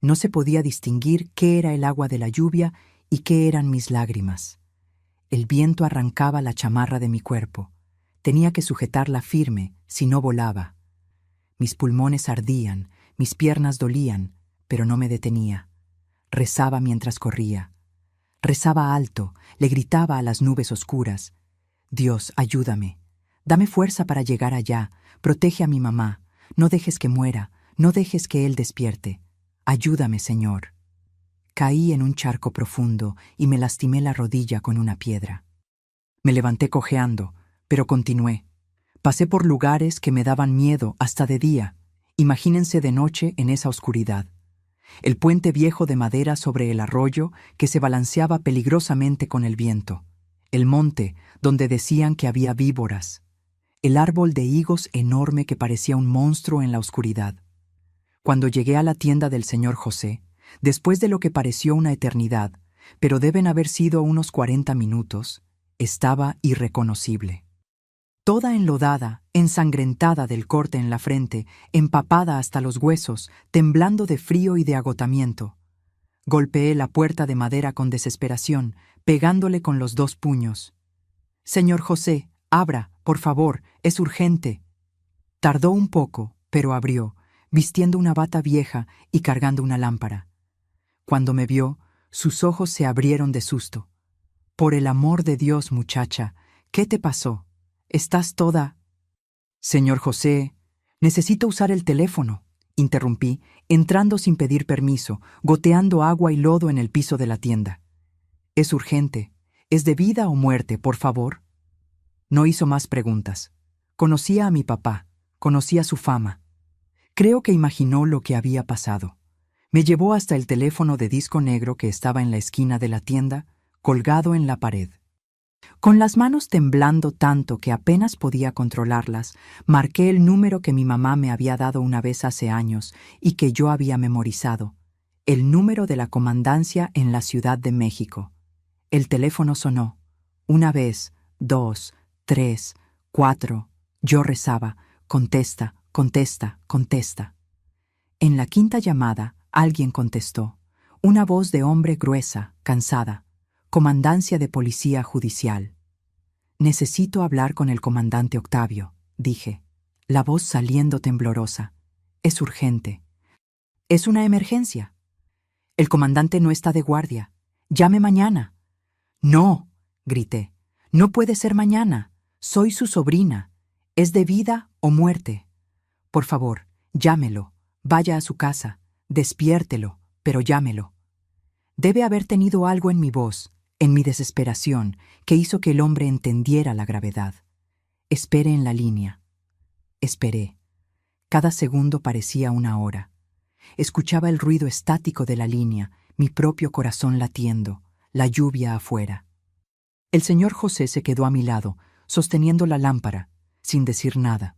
No se podía distinguir qué era el agua de la lluvia y qué eran mis lágrimas. El viento arrancaba la chamarra de mi cuerpo. Tenía que sujetarla firme, si no volaba. Mis pulmones ardían, mis piernas dolían, pero no me detenía. Rezaba mientras corría. Rezaba alto, le gritaba a las nubes oscuras: «Dios, ayúdame. Dame fuerza para llegar allá. Protege a mi mamá. No dejes que muera. No dejes que él despierte. Ayúdame, Señor». Caí en un charco profundo y me lastimé la rodilla con una piedra. Me levanté cojeando, pero continué. Pasé por lugares que me daban miedo hasta de día. Imagínense de noche en esa oscuridad. El puente viejo de madera sobre el arroyo que se balanceaba peligrosamente con el viento. El monte donde decían que había víboras. El árbol de higos enorme que parecía un monstruo en la oscuridad. Cuando llegué a la tienda del señor José, después de lo que pareció una eternidad, pero deben haber sido unos 40 minutos, estaba irreconocible. Toda enlodada, ensangrentada del corte en la frente, empapada hasta los huesos, temblando de frío y de agotamiento. Golpeé la puerta de madera con desesperación, pegándole con los 2 puños. «Señor José, abra, por favor, es urgente». Tardó un poco, pero abrió, vistiendo una bata vieja y cargando una lámpara. Cuando me vio, sus ojos se abrieron de susto. «Por el amor de Dios, muchacha, ¿qué te pasó? Estás toda...». «Señor José, necesito usar el teléfono», interrumpí, entrando sin pedir permiso, goteando agua y lodo en el piso de la tienda. «Es urgente. ¿Es de vida o muerte, por favor?» No hizo más preguntas. Conocía a mi papá, conocía su fama. Creo que imaginó lo que había pasado. Me llevó hasta el teléfono de disco negro que estaba en la esquina de la tienda, colgado en la pared. Con las manos temblando tanto que apenas podía controlarlas, marqué el número que mi mamá me había dado una vez hace años y que yo había memorizado, el número de la comandancia en la Ciudad de México. El teléfono sonó. 1 vez, 2, 3, 4. Yo rezaba: «Contesta, contesta, contesta». En la 5ª llamada, alguien contestó. Una voz de hombre gruesa, cansada. «Comandancia de Policía Judicial». «Necesito hablar con el comandante Octavio», dije, la voz saliendo temblorosa. «Es urgente». «Es una emergencia». «El comandante no está de guardia. Llame mañana». «No», grité, «no puede ser mañana. Soy su sobrina. Es de vida o muerte. Por favor, llámelo. Vaya a su casa. Despiértelo, pero llámelo». Debe haber tenido algo en mi voz, en mi desesperación, que hizo que el hombre entendiera la gravedad. «Espere en la línea». Esperé. Cada segundo parecía una hora. Escuchaba el ruido estático de la línea, mi propio corazón latiendo, la lluvia afuera. El señor José se quedó a mi lado, sosteniendo la lámpara, sin decir nada.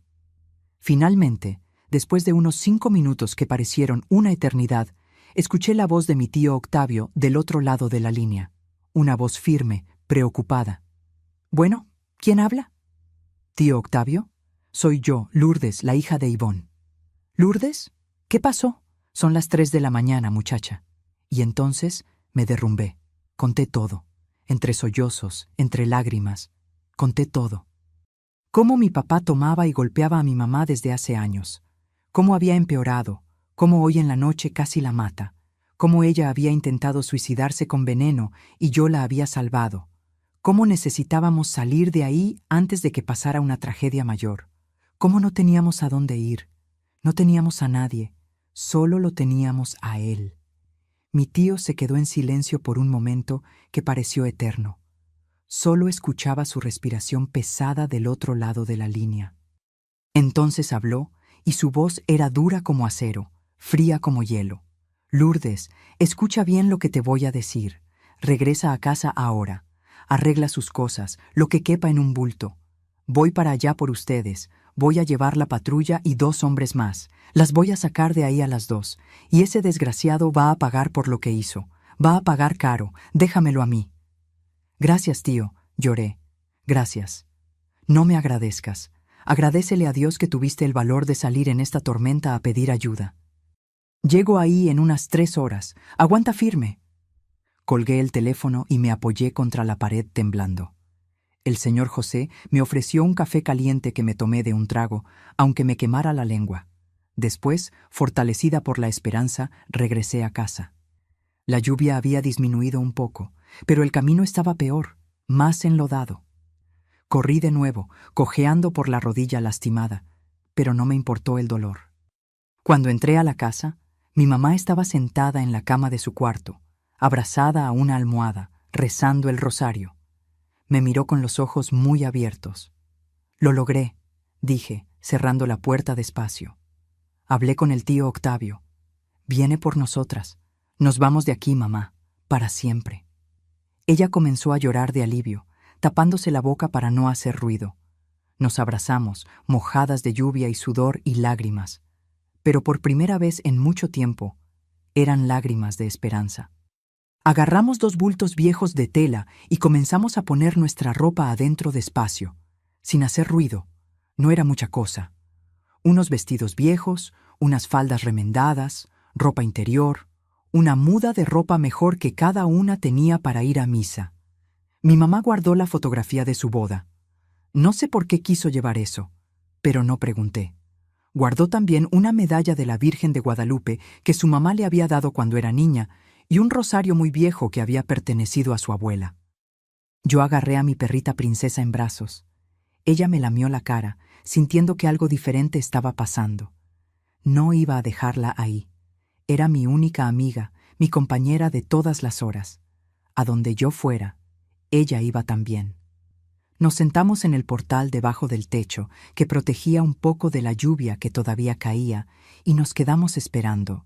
Finalmente, después de unos 5 minutos que parecieron una eternidad, escuché la voz de mi tío Octavio del otro lado de la línea. Una voz firme, preocupada. «Bueno, ¿quién habla?» «¿Tío Octavio? Soy yo, Lourdes, la hija de Ivonne». «¿Lourdes? ¿Qué pasó?» «Son las 3 de la mañana, muchacha». Y entonces me derrumbé. Conté todo. Entre sollozos, entre lágrimas. Conté todo. Cómo mi papá tomaba y golpeaba a mi mamá desde hace años. Cómo había empeorado. Cómo hoy en la noche casi la mata. Cómo ella había intentado suicidarse con veneno y yo la había salvado. Cómo necesitábamos salir de ahí antes de que pasara una tragedia mayor. Cómo no teníamos a dónde ir. No teníamos a nadie. Solo lo teníamos a él. Mi tío se quedó en silencio por un momento que pareció eterno. Solo escuchaba su respiración pesada del otro lado de la línea. Entonces habló, y su voz era dura como acero, fría como hielo. «Lourdes, escucha bien lo que te voy a decir. Regresa a casa ahora. Arregla sus cosas, lo que quepa en un bulto. Voy para allá por ustedes. Voy a llevar la patrulla y 2 hombres más. Las voy a sacar de ahí a las 2. Y ese desgraciado va a pagar por lo que hizo. Va a pagar caro. Déjamelo a mí». «Gracias, tío», lloré. «Gracias. No me agradezcas. Agradécele a Dios que tuviste el valor de salir en esta tormenta a pedir ayuda. Llego ahí en unas 3 horas. Aguanta firme». Colgué el teléfono y me apoyé contra la pared temblando. El señor José me ofreció un café caliente que me tomé de un trago, aunque me quemara la lengua. Después, fortalecida por la esperanza, regresé a casa. La lluvia había disminuido un poco, pero el camino estaba peor, más enlodado. Corrí de nuevo, cojeando por la rodilla lastimada, pero no me importó el dolor. Cuando entré a la casa, mi mamá estaba sentada en la cama de su cuarto, abrazada a una almohada, rezando el rosario. Me miró con los ojos muy abiertos. «Lo logré», dije, cerrando la puerta despacio. Hablé con el tío Octavio. «Viene por nosotras. Nos vamos de aquí, mamá, para siempre». Ella comenzó a llorar de alivio, tapándose la boca para no hacer ruido. Nos abrazamos, mojadas de lluvia y sudor y lágrimas. Pero por primera vez en mucho tiempo, eran lágrimas de esperanza. Agarramos 2 bultos viejos de tela y comenzamos a poner nuestra ropa adentro despacio, sin hacer ruido. No era mucha cosa. Unos vestidos viejos, unas faldas remendadas, ropa interior, una muda de ropa mejor que cada una tenía para ir a misa. Mi mamá guardó la fotografía de su boda. No sé por qué quiso llevar eso, pero no pregunté. Guardó también una medalla de la Virgen de Guadalupe que su mamá le había dado cuando era niña y un rosario muy viejo que había pertenecido a su abuela. Yo agarré a mi perrita princesa en brazos. Ella me lamió la cara, sintiendo que algo diferente estaba pasando. No iba a dejarla ahí. Era mi única amiga, mi compañera de todas las horas. A donde yo fuera, ella iba también. Nos sentamos en el portal debajo del techo, que protegía un poco de la lluvia que todavía caía, y nos quedamos esperando.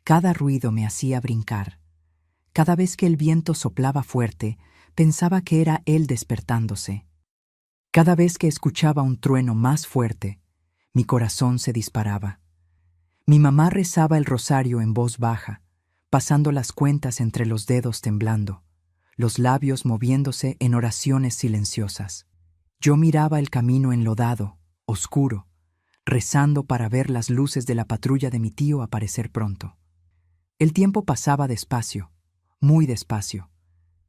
Cada ruido me hacía brincar. Cada vez que el viento soplaba fuerte, pensaba que era él despertándose. Cada vez que escuchaba un trueno más fuerte, mi corazón se disparaba. Mi mamá rezaba el rosario en voz baja, pasando las cuentas entre los dedos temblando, los labios moviéndose en oraciones silenciosas. Yo miraba el camino enlodado, oscuro, rezando para ver las luces de la patrulla de mi tío aparecer pronto. El tiempo pasaba despacio, muy despacio.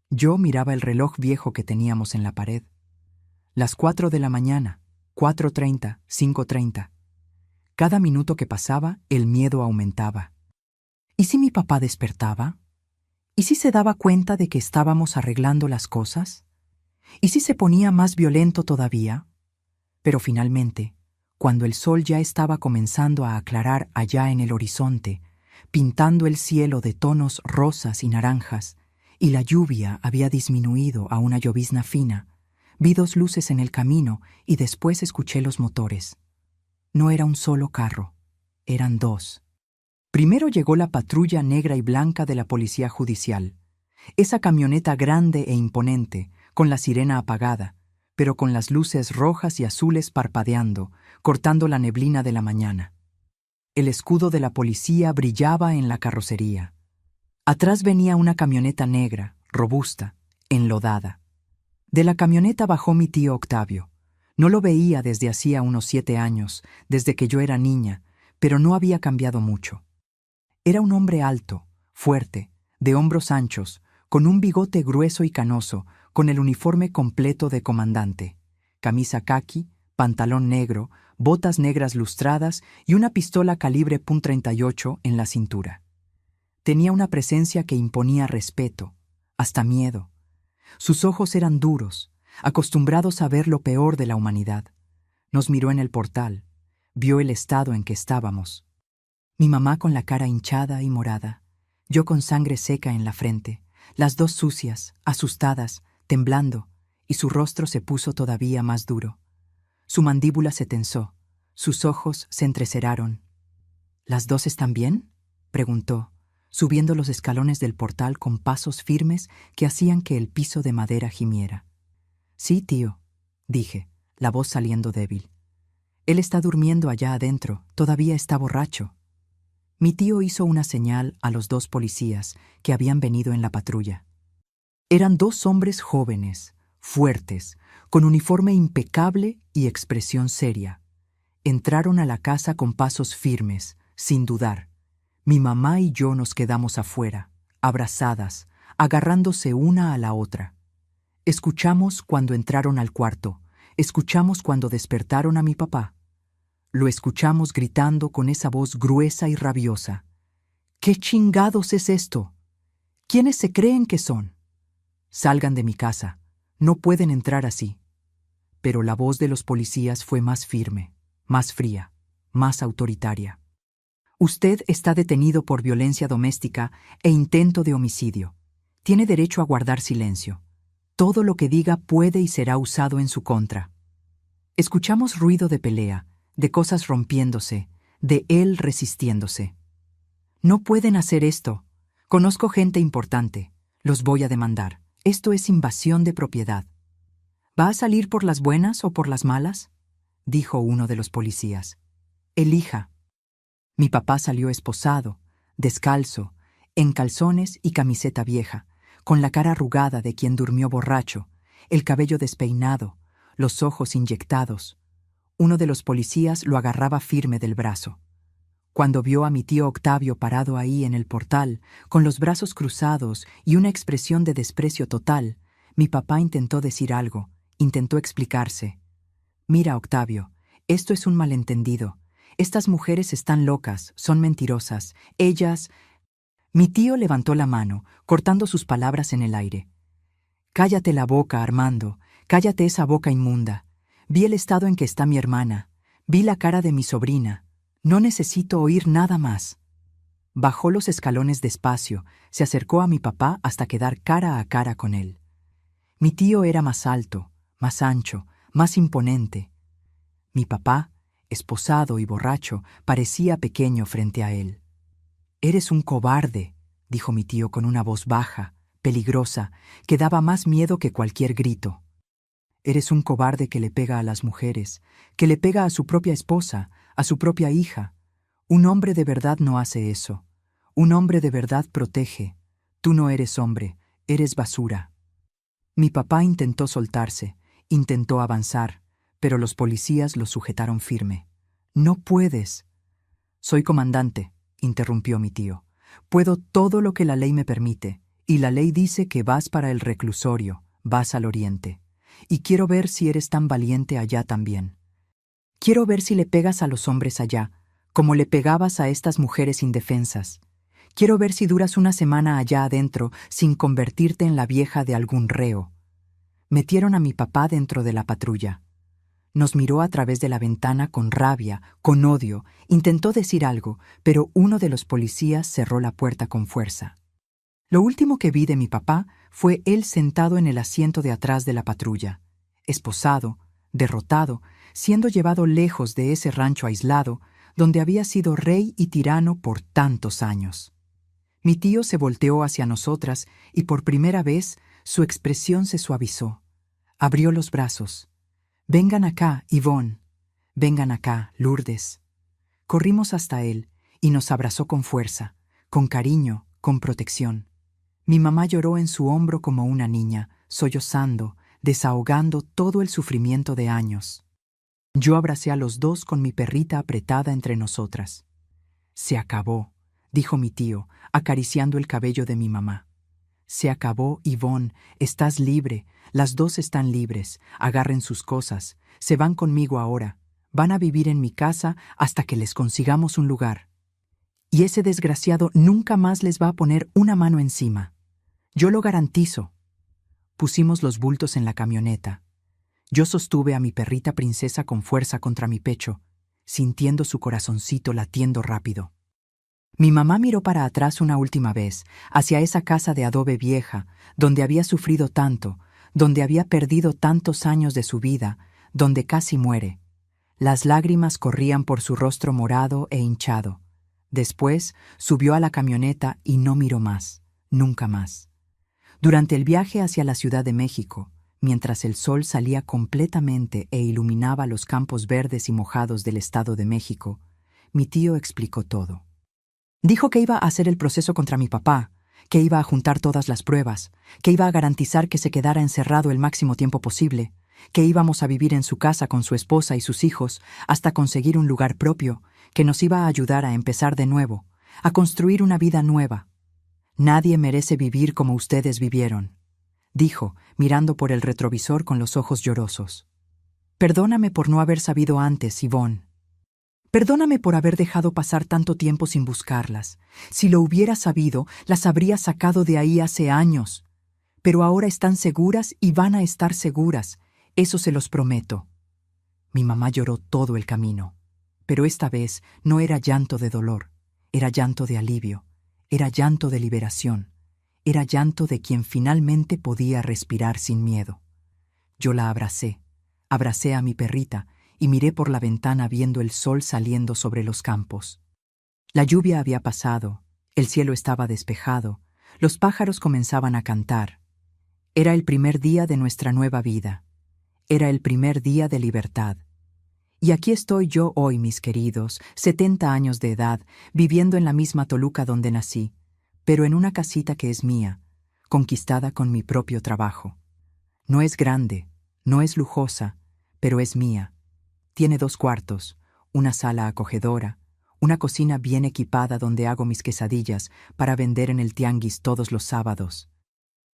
Yo miraba el reloj viejo que teníamos en la pared. Las 4 de la mañana, 4:30, 5:30. Cada minuto que pasaba, el miedo aumentaba. ¿Y si mi papá despertaba? ¿Y si se daba cuenta de que estábamos arreglando las cosas? ¿Y si se ponía más violento todavía? Pero finalmente, cuando el sol ya estaba comenzando a aclarar allá en el horizonte, pintando el cielo de tonos rosas y naranjas, y la lluvia había disminuido a una llovizna fina, vi 2 luces en el camino y después escuché los motores. No era un solo carro, eran 2. Primero llegó la patrulla negra y blanca de la policía judicial, esa camioneta grande e imponente, con la sirena apagada, pero con las luces rojas y azules parpadeando, cortando la neblina de la mañana. El escudo de la policía brillaba en la carrocería. Atrás venía una camioneta negra, robusta, enlodada. De la camioneta bajó mi tío Octavio. No lo veía desde hacía unos 7 años, desde que yo era niña, pero no había cambiado mucho. Era un hombre alto, fuerte, de hombros anchos, con un bigote grueso y canoso, con el uniforme completo de comandante, camisa caqui, pantalón negro, botas negras lustradas y una pistola calibre .38 en la cintura. Tenía una presencia que imponía respeto, hasta miedo. Sus ojos eran duros, acostumbrados a ver lo peor de la humanidad. Nos miró en el portal, vio el estado en que estábamos. Mi mamá con la cara hinchada y morada, yo con sangre seca en la frente, las dos sucias, asustadas, temblando, y su rostro se puso todavía más duro. Su mandíbula se tensó, sus ojos se entrecerraron. ¿Las dos están bien?, preguntó, subiendo los escalones del portal con pasos firmes que hacían que el piso de madera gimiera. Sí, tío, dije, la voz saliendo débil. Él está durmiendo allá adentro, todavía está borracho. Mi tío hizo una señal a los 2 policías que habían venido en la patrulla. Eran 2 hombres jóvenes, fuertes, con uniforme impecable y expresión seria. Entraron a la casa con pasos firmes, sin dudar. Mi mamá y yo nos quedamos afuera, abrazadas, agarrándose una a la otra. Escuchamos cuando entraron al cuarto, escuchamos cuando despertaron a mi papá. Lo escuchamos gritando con esa voz gruesa y rabiosa. ¿Qué chingados es esto? ¿Quiénes se creen que son? Salgan de mi casa, no pueden entrar así. Pero la voz de los policías fue más firme, más fría, más autoritaria. Usted está detenido por violencia doméstica e intento de homicidio. Tiene derecho a guardar silencio. Todo lo que diga puede y será usado en su contra. Escuchamos ruido de pelea, de cosas rompiéndose, de él resistiéndose. No pueden hacer esto. Conozco gente importante. Los voy a demandar. Esto es invasión de propiedad. ¿Va a salir por las buenas o por las malas?, dijo uno de los policías. Elija. Mi papá salió esposado, descalzo, en calzones y camiseta vieja, con la cara arrugada de quien durmió borracho, el cabello despeinado, los ojos inyectados. Uno de los policías lo agarraba firme del brazo. Cuando vio a mi tío Octavio parado ahí en el portal, con los brazos cruzados y una expresión de desprecio total, mi papá intentó decir algo, intentó explicarse. Mira, Octavio, esto es un malentendido. Estas mujeres están locas, son mentirosas. Ellas... Mi tío levantó la mano, cortando sus palabras en el aire. Cállate la boca, Armando, cállate esa boca inmunda. Vi el estado en que está mi hermana, vi la cara de mi sobrina. No necesito oír nada más. Bajó los escalones despacio, se acercó a mi papá hasta quedar cara a cara con él. Mi tío era más alto, más ancho, más imponente. Mi papá, esposado y borracho, parecía pequeño frente a él. «Eres un cobarde», dijo mi tío con una voz baja, peligrosa, que daba más miedo que cualquier grito. «Eres un cobarde que le pega a las mujeres, que le pega a su propia esposa, a su propia hija. Un hombre de verdad no hace eso. Un hombre de verdad protege. Tú no eres hombre, eres basura». Mi papá intentó soltarse, intentó avanzar, pero los policías lo sujetaron firme. «No puedes». «Soy comandante», interrumpió mi tío. «Puedo todo lo que la ley me permite, y la ley dice que vas para el reclusorio, vas al oriente. Y quiero ver si eres tan valiente allá también. Quiero ver si le pegas a los hombres allá, como le pegabas a estas mujeres indefensas. Quiero ver si duras una semana allá adentro sin convertirte en la vieja de algún reo». Metieron a mi papá dentro de la patrulla. Nos miró a través de la ventana con rabia, con odio, intentó decir algo, pero uno de los policías cerró la puerta con fuerza. Lo último que vi de mi papá fue él sentado en el asiento de atrás de la patrulla, esposado, derrotado, siendo llevado lejos de ese rancho aislado donde había sido rey y tirano por tantos años. Mi tío se volteó hacia nosotras y por primera vez su expresión se suavizó. Abrió los brazos. «Vengan acá, Yvonne. Vengan acá, Lourdes». Corrimos hasta él y nos abrazó con fuerza, con cariño, con protección. Mi mamá lloró en su hombro como una niña, sollozando, desahogando todo el sufrimiento de años. Yo abracé a los dos con mi perrita apretada entre nosotras. «Se acabó», dijo mi tío, acariciando el cabello de mi mamá. «Se acabó, Yvonne, estás libre, las dos están libres, agarren sus cosas, se van conmigo ahora, van a vivir en mi casa hasta que les consigamos un lugar. Y ese desgraciado nunca más les va a poner una mano encima. Yo lo garantizo». Pusimos los bultos en la camioneta. Yo sostuve a mi perrita princesa con fuerza contra mi pecho, sintiendo su corazoncito latiendo rápido. Mi mamá miró para atrás una última vez, hacia esa casa de adobe vieja, donde había sufrido tanto, donde había perdido tantos años de su vida, donde casi muere. Las lágrimas corrían por su rostro morado e hinchado. Después subió a la camioneta y no miró más, nunca más. Durante el viaje hacia la Ciudad de México, mientras el sol salía completamente e iluminaba los campos verdes y mojados del Estado de México, mi tío explicó todo. Dijo que iba a hacer el proceso contra mi papá, que iba a juntar todas las pruebas, que iba a garantizar que se quedara encerrado el máximo tiempo posible, que íbamos a vivir en su casa con su esposa y sus hijos hasta conseguir un lugar propio, que nos iba a ayudar a empezar de nuevo, a construir una vida nueva. «Nadie merece vivir como ustedes vivieron», dijo, mirando por el retrovisor con los ojos llorosos. «Perdóname por no haber sabido antes, Yvonne. Perdóname por haber dejado pasar tanto tiempo sin buscarlas. Si lo hubiera sabido, las habría sacado de ahí hace años. Pero ahora están seguras y van a estar seguras. Eso se los prometo». Mi mamá lloró todo el camino. Pero esta vez no era llanto de dolor, era llanto de alivio, era llanto de liberación, era llanto de quien finalmente podía respirar sin miedo. Yo la abracé a mi perrita, y miré por la ventana viendo el sol saliendo sobre los campos. La lluvia había pasado, el cielo estaba despejado, los pájaros comenzaban a cantar. Era el primer día de nuestra nueva vida. Era el primer día de libertad. Y aquí estoy yo hoy, mis queridos, 70 años de edad, viviendo en la misma Toluca donde nací, pero en una casita que es mía, conquistada con mi propio trabajo. No es grande, no es lujosa, pero es mía. Tiene 2 cuartos, una sala acogedora, una cocina bien equipada donde hago mis quesadillas para vender en el tianguis todos los sábados.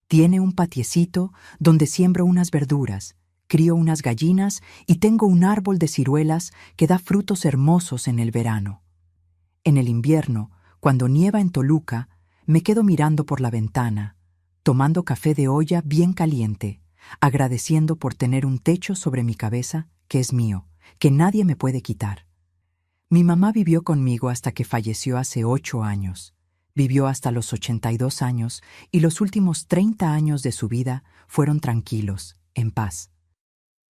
Tiene un patiecito donde siembro unas verduras, crío unas gallinas y tengo un árbol de ciruelas que da frutos hermosos en el verano. En el invierno, cuando nieva en Toluca, me quedo mirando por la ventana, tomando café de olla bien caliente, agradeciendo por tener un techo sobre mi cabeza que es mío, que nadie me puede quitar. Mi mamá vivió conmigo hasta que falleció hace 8 años. Vivió hasta los 82 años y los últimos 30 años de su vida fueron tranquilos, en paz.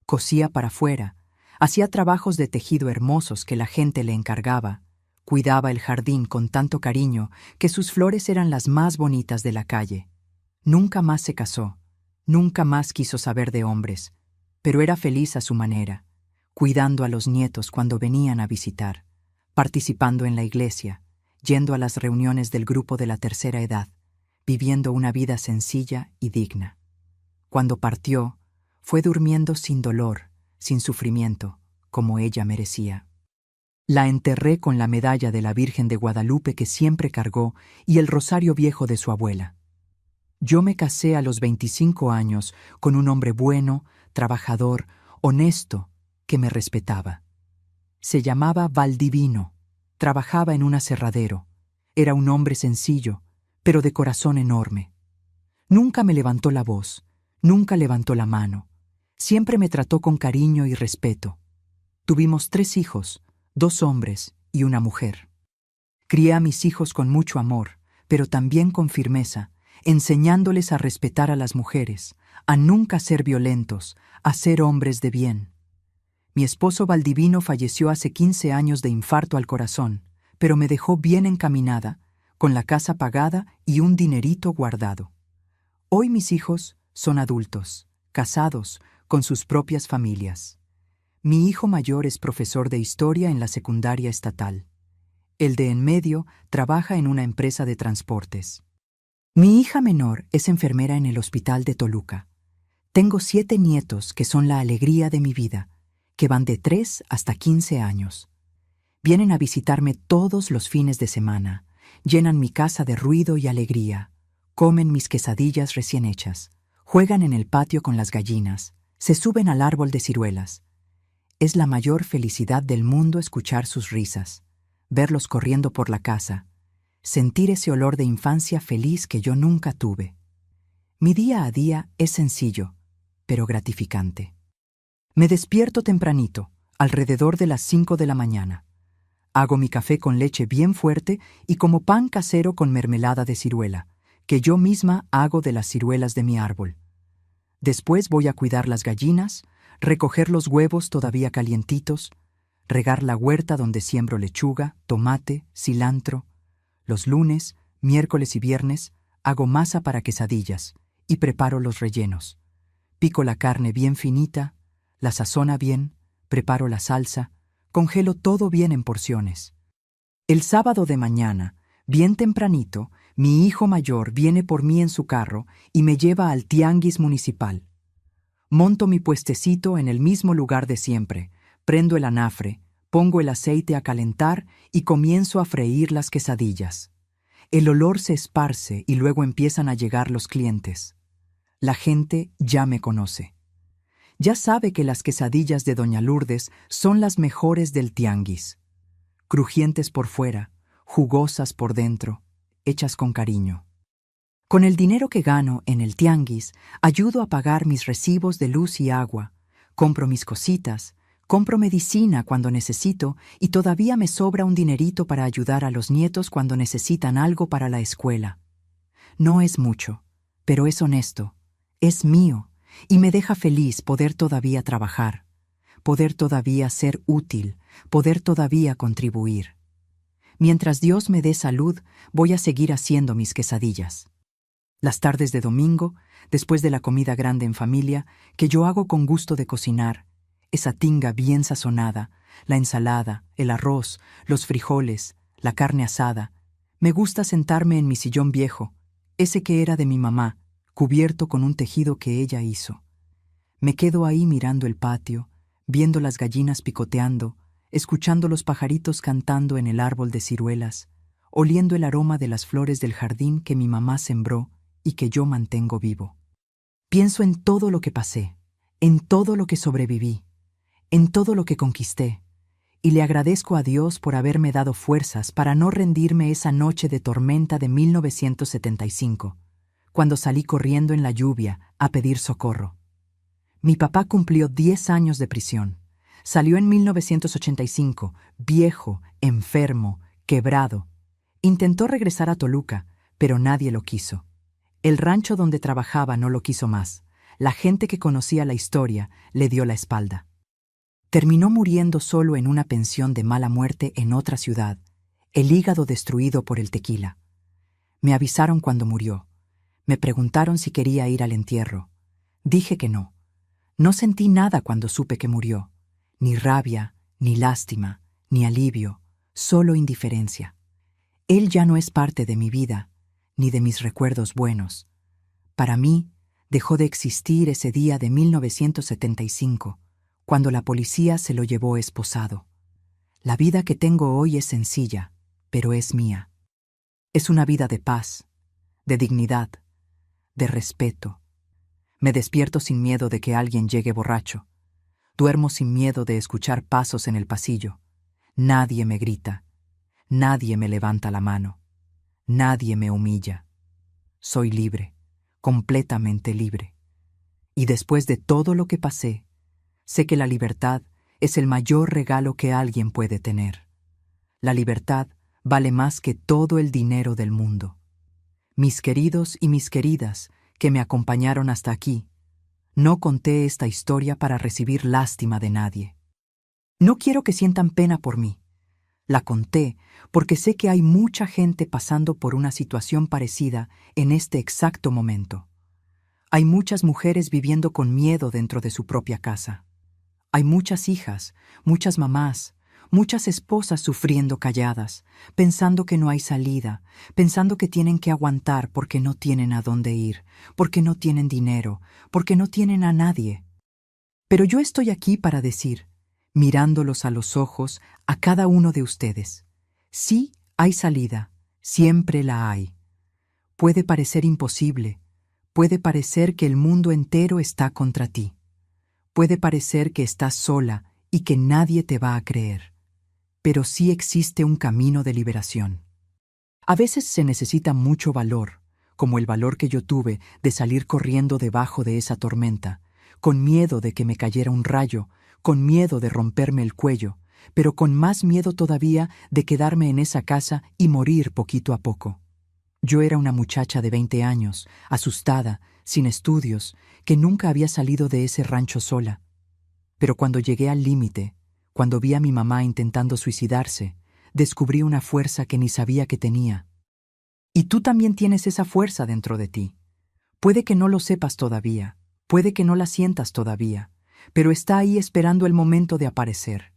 Cosía para afuera, hacía trabajos de tejido hermosos que la gente le encargaba, cuidaba el jardín con tanto cariño que sus flores eran las más bonitas de la calle. Nunca más se casó, nunca más quiso saber de hombres, pero era feliz a su manera, cuidando a los nietos cuando venían a visitar, participando en la iglesia, yendo a las reuniones del grupo de la tercera edad, viviendo una vida sencilla y digna. Cuando partió, fue durmiendo sin dolor, sin sufrimiento, como ella merecía. La enterré con la medalla de la Virgen de Guadalupe que siempre cargó y el rosario viejo de su abuela. Yo me casé a los 25 años con un hombre bueno, trabajador, honesto, que me respetaba. Se llamaba Valdivino, trabajaba en un aserradero. Era un hombre sencillo, pero de corazón enorme. Nunca me levantó la voz, nunca levantó la mano. Siempre me trató con cariño y respeto. Tuvimos 3 hijos, 2 hombres y una mujer. Crié a mis hijos con mucho amor, pero también con firmeza, enseñándoles a respetar a las mujeres, a nunca ser violentos, a ser hombres de bien. Mi esposo Valdivino falleció hace 15 años de infarto al corazón, pero me dejó bien encaminada, con la casa pagada y un dinerito guardado. Hoy mis hijos son adultos, casados, con sus propias familias. Mi hijo mayor es profesor de historia en la secundaria estatal. El de en medio trabaja en una empresa de transportes. Mi hija menor es enfermera en el hospital de Toluca. Tengo 7 nietos que son la alegría de mi vida, que van de 3 hasta 15 años. Vienen a visitarme todos los fines de semana, llenan mi casa de ruido y alegría, comen mis quesadillas recién hechas, juegan en el patio con las gallinas, se suben al árbol de ciruelas. Es la mayor felicidad del mundo escuchar sus risas, verlos corriendo por la casa, sentir ese olor de infancia feliz que yo nunca tuve. Mi día a día es sencillo, pero gratificante. Me despierto tempranito, alrededor de las 5 de la mañana. Hago mi café con leche bien fuerte y como pan casero con mermelada de ciruela, que yo misma hago de las ciruelas de mi árbol. Después voy a cuidar las gallinas, recoger los huevos todavía calientitos, regar la huerta donde siembro lechuga, tomate, cilantro. Los lunes, miércoles y viernes hago masa para quesadillas y preparo los rellenos. Pico la carne bien finita, la sazona bien, preparo la salsa, congelo todo bien en porciones. El sábado de mañana, bien tempranito, mi hijo mayor viene por mí en su carro y me lleva al tianguis municipal. Monto mi puestecito en el mismo lugar de siempre, prendo el anafre, pongo el aceite a calentar y comienzo a freír las quesadillas. El olor se esparce y luego empiezan a llegar los clientes. La gente ya me conoce. Ya sabe que las quesadillas de Doña Lourdes son las mejores del tianguis. Crujientes por fuera, jugosas por dentro, hechas con cariño. Con el dinero que gano en el tianguis, ayudo a pagar mis recibos de luz y agua, compro mis cositas, compro medicina cuando necesito y todavía me sobra un dinerito para ayudar a los nietos cuando necesitan algo para la escuela. No es mucho, pero es honesto, es mío y me deja feliz poder todavía trabajar, poder todavía ser útil, poder todavía contribuir. Mientras Dios me dé salud, voy a seguir haciendo mis quesadillas. Las tardes de domingo, después de la comida grande en familia, que yo hago con gusto de cocinar, esa tinga bien sazonada, la ensalada, el arroz, los frijoles, la carne asada, me gusta sentarme en mi sillón viejo, ese que era de mi mamá, cubierto con un tejido que ella hizo. Me quedo ahí mirando el patio, viendo las gallinas picoteando, escuchando los pajaritos cantando en el árbol de ciruelas, oliendo el aroma de las flores del jardín que mi mamá sembró y que yo mantengo vivo. Pienso en todo lo que pasé, en todo lo que sobreviví, en todo lo que conquisté, y le agradezco a Dios por haberme dado fuerzas para no rendirme esa noche de tormenta de 1975, cuando salí corriendo en la lluvia a pedir socorro. Mi papá cumplió 10 años de prisión. Salió en 1985, viejo, enfermo, quebrado. Intentó regresar a Toluca, pero nadie lo quiso. El rancho donde trabajaba no lo quiso más. La gente que conocía la historia le dio la espalda. Terminó muriendo solo en una pensión de mala muerte en otra ciudad, el hígado destruido por el tequila. Me avisaron cuando murió. Me preguntaron si quería ir al entierro. Dije que no. No sentí nada cuando supe que murió. Ni rabia, ni lástima, ni alivio, solo indiferencia. Él ya no es parte de mi vida, ni de mis recuerdos buenos. Para mí, dejó de existir ese día de 1975, cuando la policía se lo llevó esposado. La vida que tengo hoy es sencilla, pero es mía. Es una vida de paz, de dignidad, de respeto. Me despierto sin miedo de que alguien llegue borracho. Duermo sin miedo de escuchar pasos en el pasillo. Nadie me grita. Nadie me levanta la mano. Nadie me humilla. Soy libre, completamente libre. Y después de todo lo que pasé, sé que la libertad es el mayor regalo que alguien puede tener. La libertad vale más que todo el dinero del mundo. Mis queridos y mis queridas que me acompañaron hasta aquí, no conté esta historia para recibir lástima de nadie. No quiero que sientan pena por mí. La conté porque sé que hay mucha gente pasando por una situación parecida en este exacto momento. Hay muchas mujeres viviendo con miedo dentro de su propia casa. Hay muchas hijas, muchas mamás, muchas esposas sufriendo calladas, pensando que no hay salida, pensando que tienen que aguantar porque no tienen a dónde ir, porque no tienen dinero, porque no tienen a nadie. Pero yo estoy aquí para decir, mirándolos a los ojos, a cada uno de ustedes, sí hay salida, siempre la hay. Puede parecer imposible, puede parecer que el mundo entero está contra ti. Puede parecer que estás sola y que nadie te va a creer, pero sí existe un camino de liberación. A veces se necesita mucho valor, como el valor que yo tuve de salir corriendo debajo de esa tormenta, con miedo de que me cayera un rayo, con miedo de romperme el cuello, pero con más miedo todavía de quedarme en esa casa y morir poquito a poco. Yo era una muchacha de 20 años, asustada, sin estudios, que nunca había salido de ese rancho sola. Pero cuando llegué al límite, cuando vi a mi mamá intentando suicidarse, descubrí una fuerza que ni sabía que tenía. Y tú también tienes esa fuerza dentro de ti. Puede que no lo sepas todavía, puede que no la sientas todavía, pero está ahí esperando el momento de aparecer.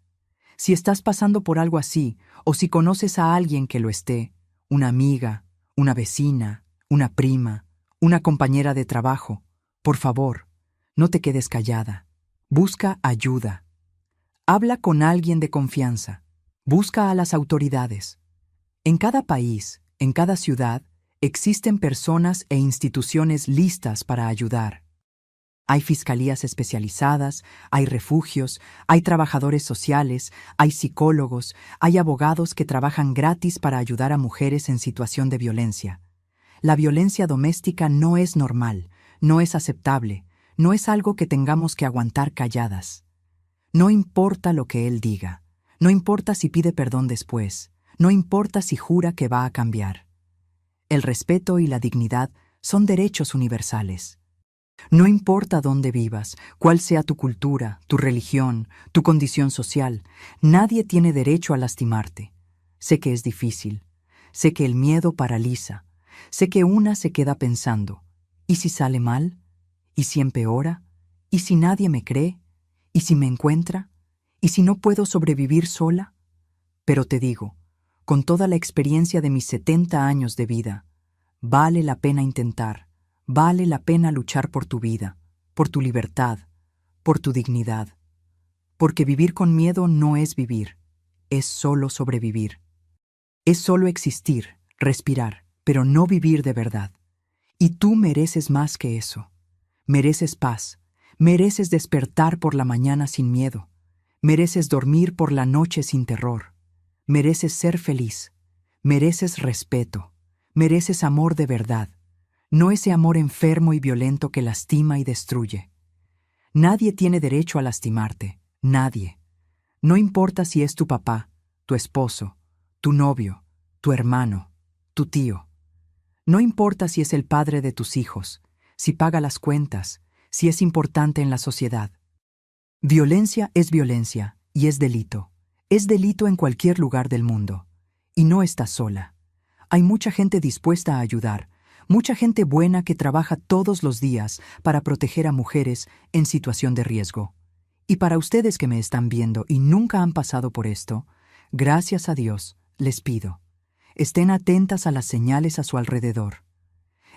Si estás pasando por algo así, o si conoces a alguien que lo esté, una amiga, una vecina, una prima, una compañera de trabajo, por favor, no te quedes callada. Busca ayuda. Habla con alguien de confianza. Busca a las autoridades. En cada país, en cada ciudad, existen personas e instituciones listas para ayudar. Hay fiscalías especializadas, hay refugios, hay trabajadores sociales, hay psicólogos, hay abogados que trabajan gratis para ayudar a mujeres en situación de violencia. La violencia doméstica no es normal, no es aceptable, no es algo que tengamos que aguantar calladas. No importa lo que él diga, no importa si pide perdón después, no importa si jura que va a cambiar. El respeto y la dignidad son derechos universales. No importa dónde vivas, cuál sea tu cultura, tu religión, tu condición social, nadie tiene derecho a lastimarte. Sé que es difícil, sé que el miedo paraliza, sé que una se queda pensando, ¿y si sale mal? ¿Y si empeora? ¿Y si nadie me cree? ¿Y si me encuentra? ¿Y si no puedo sobrevivir sola? Pero te digo, con toda la experiencia de mis 70 años de vida, vale la pena intentar. Vale la pena luchar por tu vida, por tu libertad, por tu dignidad. Porque vivir con miedo no es vivir, es solo sobrevivir. Es solo existir, respirar, pero no vivir de verdad. Y tú mereces más que eso. Mereces paz, mereces despertar por la mañana sin miedo, mereces dormir por la noche sin terror, mereces ser feliz, mereces respeto, mereces amor de verdad. No ese amor enfermo y violento que lastima y destruye. Nadie tiene derecho a lastimarte, nadie. No importa si es tu papá, tu esposo, tu novio, tu hermano, tu tío. No importa si es el padre de tus hijos, si paga las cuentas, si es importante en la sociedad. Violencia es violencia y es delito. Es delito en cualquier lugar del mundo. Y no estás sola. Hay mucha gente dispuesta a ayudar. Mucha gente buena que trabaja todos los días para proteger a mujeres en situación de riesgo. Y para ustedes que me están viendo y nunca han pasado por esto, gracias a Dios, les pido, estén atentas a las señales a su alrededor.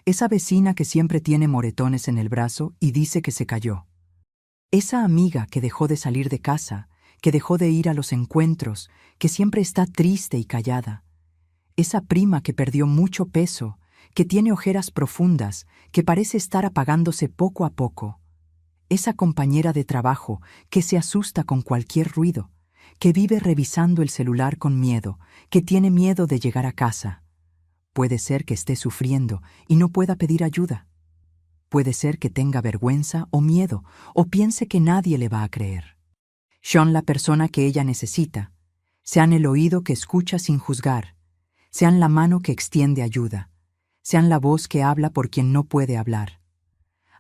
Esa vecina que siempre tiene moretones en el brazo y dice que se cayó. Esa amiga que dejó de salir de casa, que dejó de ir a los encuentros, que siempre está triste y callada. Esa prima que perdió mucho peso, que tiene ojeras profundas, que parece estar apagándose poco a poco. Esa compañera de trabajo que se asusta con cualquier ruido, que vive revisando el celular con miedo, que tiene miedo de llegar a casa. Puede ser que esté sufriendo y no pueda pedir ayuda. Puede ser que tenga vergüenza o miedo, o piense que nadie le va a creer. Son la persona que ella necesita. Sean el oído que escucha sin juzgar. Sean la mano que extiende ayuda. Sean la voz que habla por quien no puede hablar.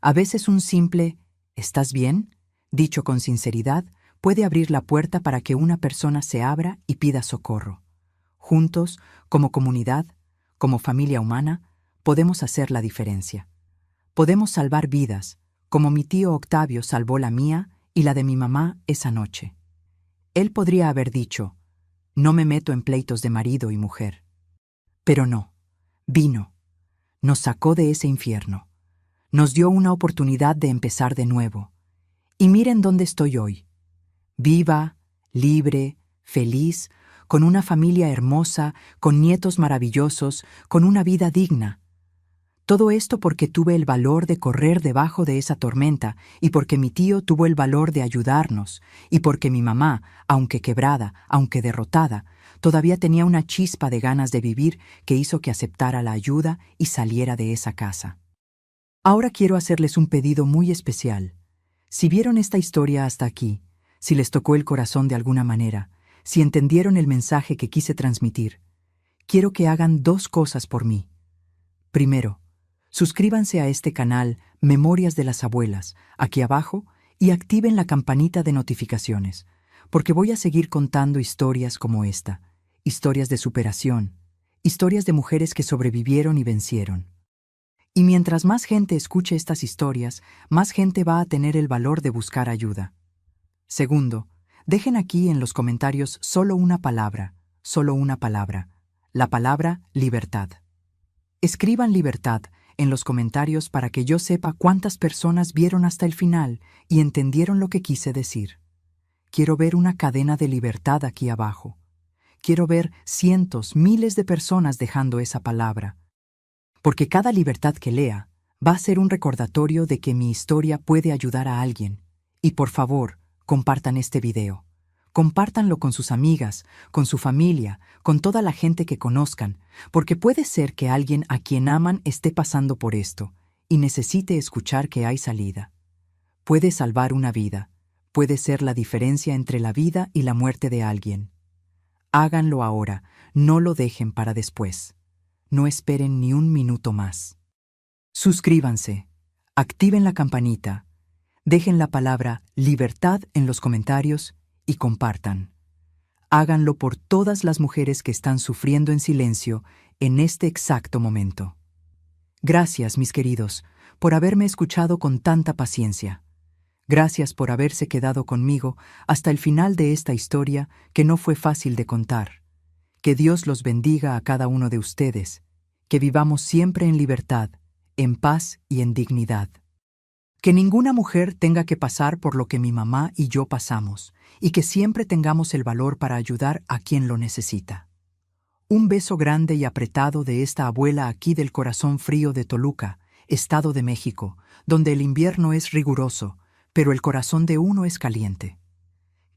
A veces un simple ¿estás bien?, dicho con sinceridad, puede abrir la puerta para que una persona se abra y pida socorro. Juntos, como comunidad, como familia humana, podemos hacer la diferencia. Podemos salvar vidas, como mi tío Octavio salvó la mía y la de mi mamá esa noche. Él podría haber dicho, no me meto en pleitos de marido y mujer. Pero no, vino, nos sacó de ese infierno, nos dio una oportunidad de empezar de nuevo. Y miren dónde estoy hoy, viva, libre, feliz, con una familia hermosa, con nietos maravillosos, con una vida digna. Todo esto porque tuve el valor de correr debajo de esa tormenta y porque mi tío tuvo el valor de ayudarnos y porque mi mamá, aunque quebrada, aunque derrotada, todavía tenía una chispa de ganas de vivir que hizo que aceptara la ayuda y saliera de esa casa. Ahora quiero hacerles un pedido muy especial. Si vieron esta historia hasta aquí, si les tocó el corazón de alguna manera, si entendieron el mensaje que quise transmitir, quiero que hagan 2 cosas por mí. Primero, suscríbanse a este canal Memorias de las Abuelas, aquí abajo, y activen la campanita de notificaciones, porque voy a seguir contando historias como esta, historias de superación, historias de mujeres que sobrevivieron y vencieron. Y mientras más gente escuche estas historias, más gente va a tener el valor de buscar ayuda. Segundo, dejen aquí en los comentarios solo una palabra, la palabra libertad. Escriban libertad en los comentarios para que yo sepa cuántas personas vieron hasta el final y entendieron lo que quise decir. Quiero ver una cadena de libertad aquí abajo. Quiero ver cientos, miles de personas dejando esa palabra. Porque cada libertad que lea va a ser un recordatorio de que mi historia puede ayudar a alguien. Y por favor, compartan este video. Compártanlo con sus amigas, con su familia, con toda la gente que conozcan, porque puede ser que alguien a quien aman esté pasando por esto y necesite escuchar que hay salida. Puede salvar una vida, puede ser la diferencia entre la vida y la muerte de alguien. Háganlo ahora, no lo dejen para después. No esperen ni un minuto más. Suscríbanse, activen la campanita, dejen la palabra libertad en los comentarios y compartan. Háganlo por todas las mujeres que están sufriendo en silencio en este exacto momento. Gracias, mis queridos, por haberme escuchado con tanta paciencia. Gracias por haberse quedado conmigo hasta el final de esta historia que no fue fácil de contar. Que Dios los bendiga a cada uno de ustedes, que vivamos siempre en libertad, en paz y en dignidad. Que ninguna mujer tenga que pasar por lo que mi mamá y yo pasamos, y que siempre tengamos el valor para ayudar a quien lo necesita. Un beso grande y apretado de esta abuela aquí del corazón frío de Toluca, Estado de México, donde el invierno es riguroso, pero el corazón de uno es caliente.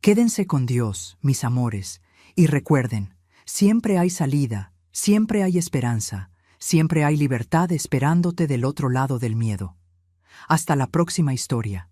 Quédense con Dios, mis amores, y recuerden, siempre hay salida, siempre hay esperanza, siempre hay libertad esperándote del otro lado del miedo. Hasta la próxima historia.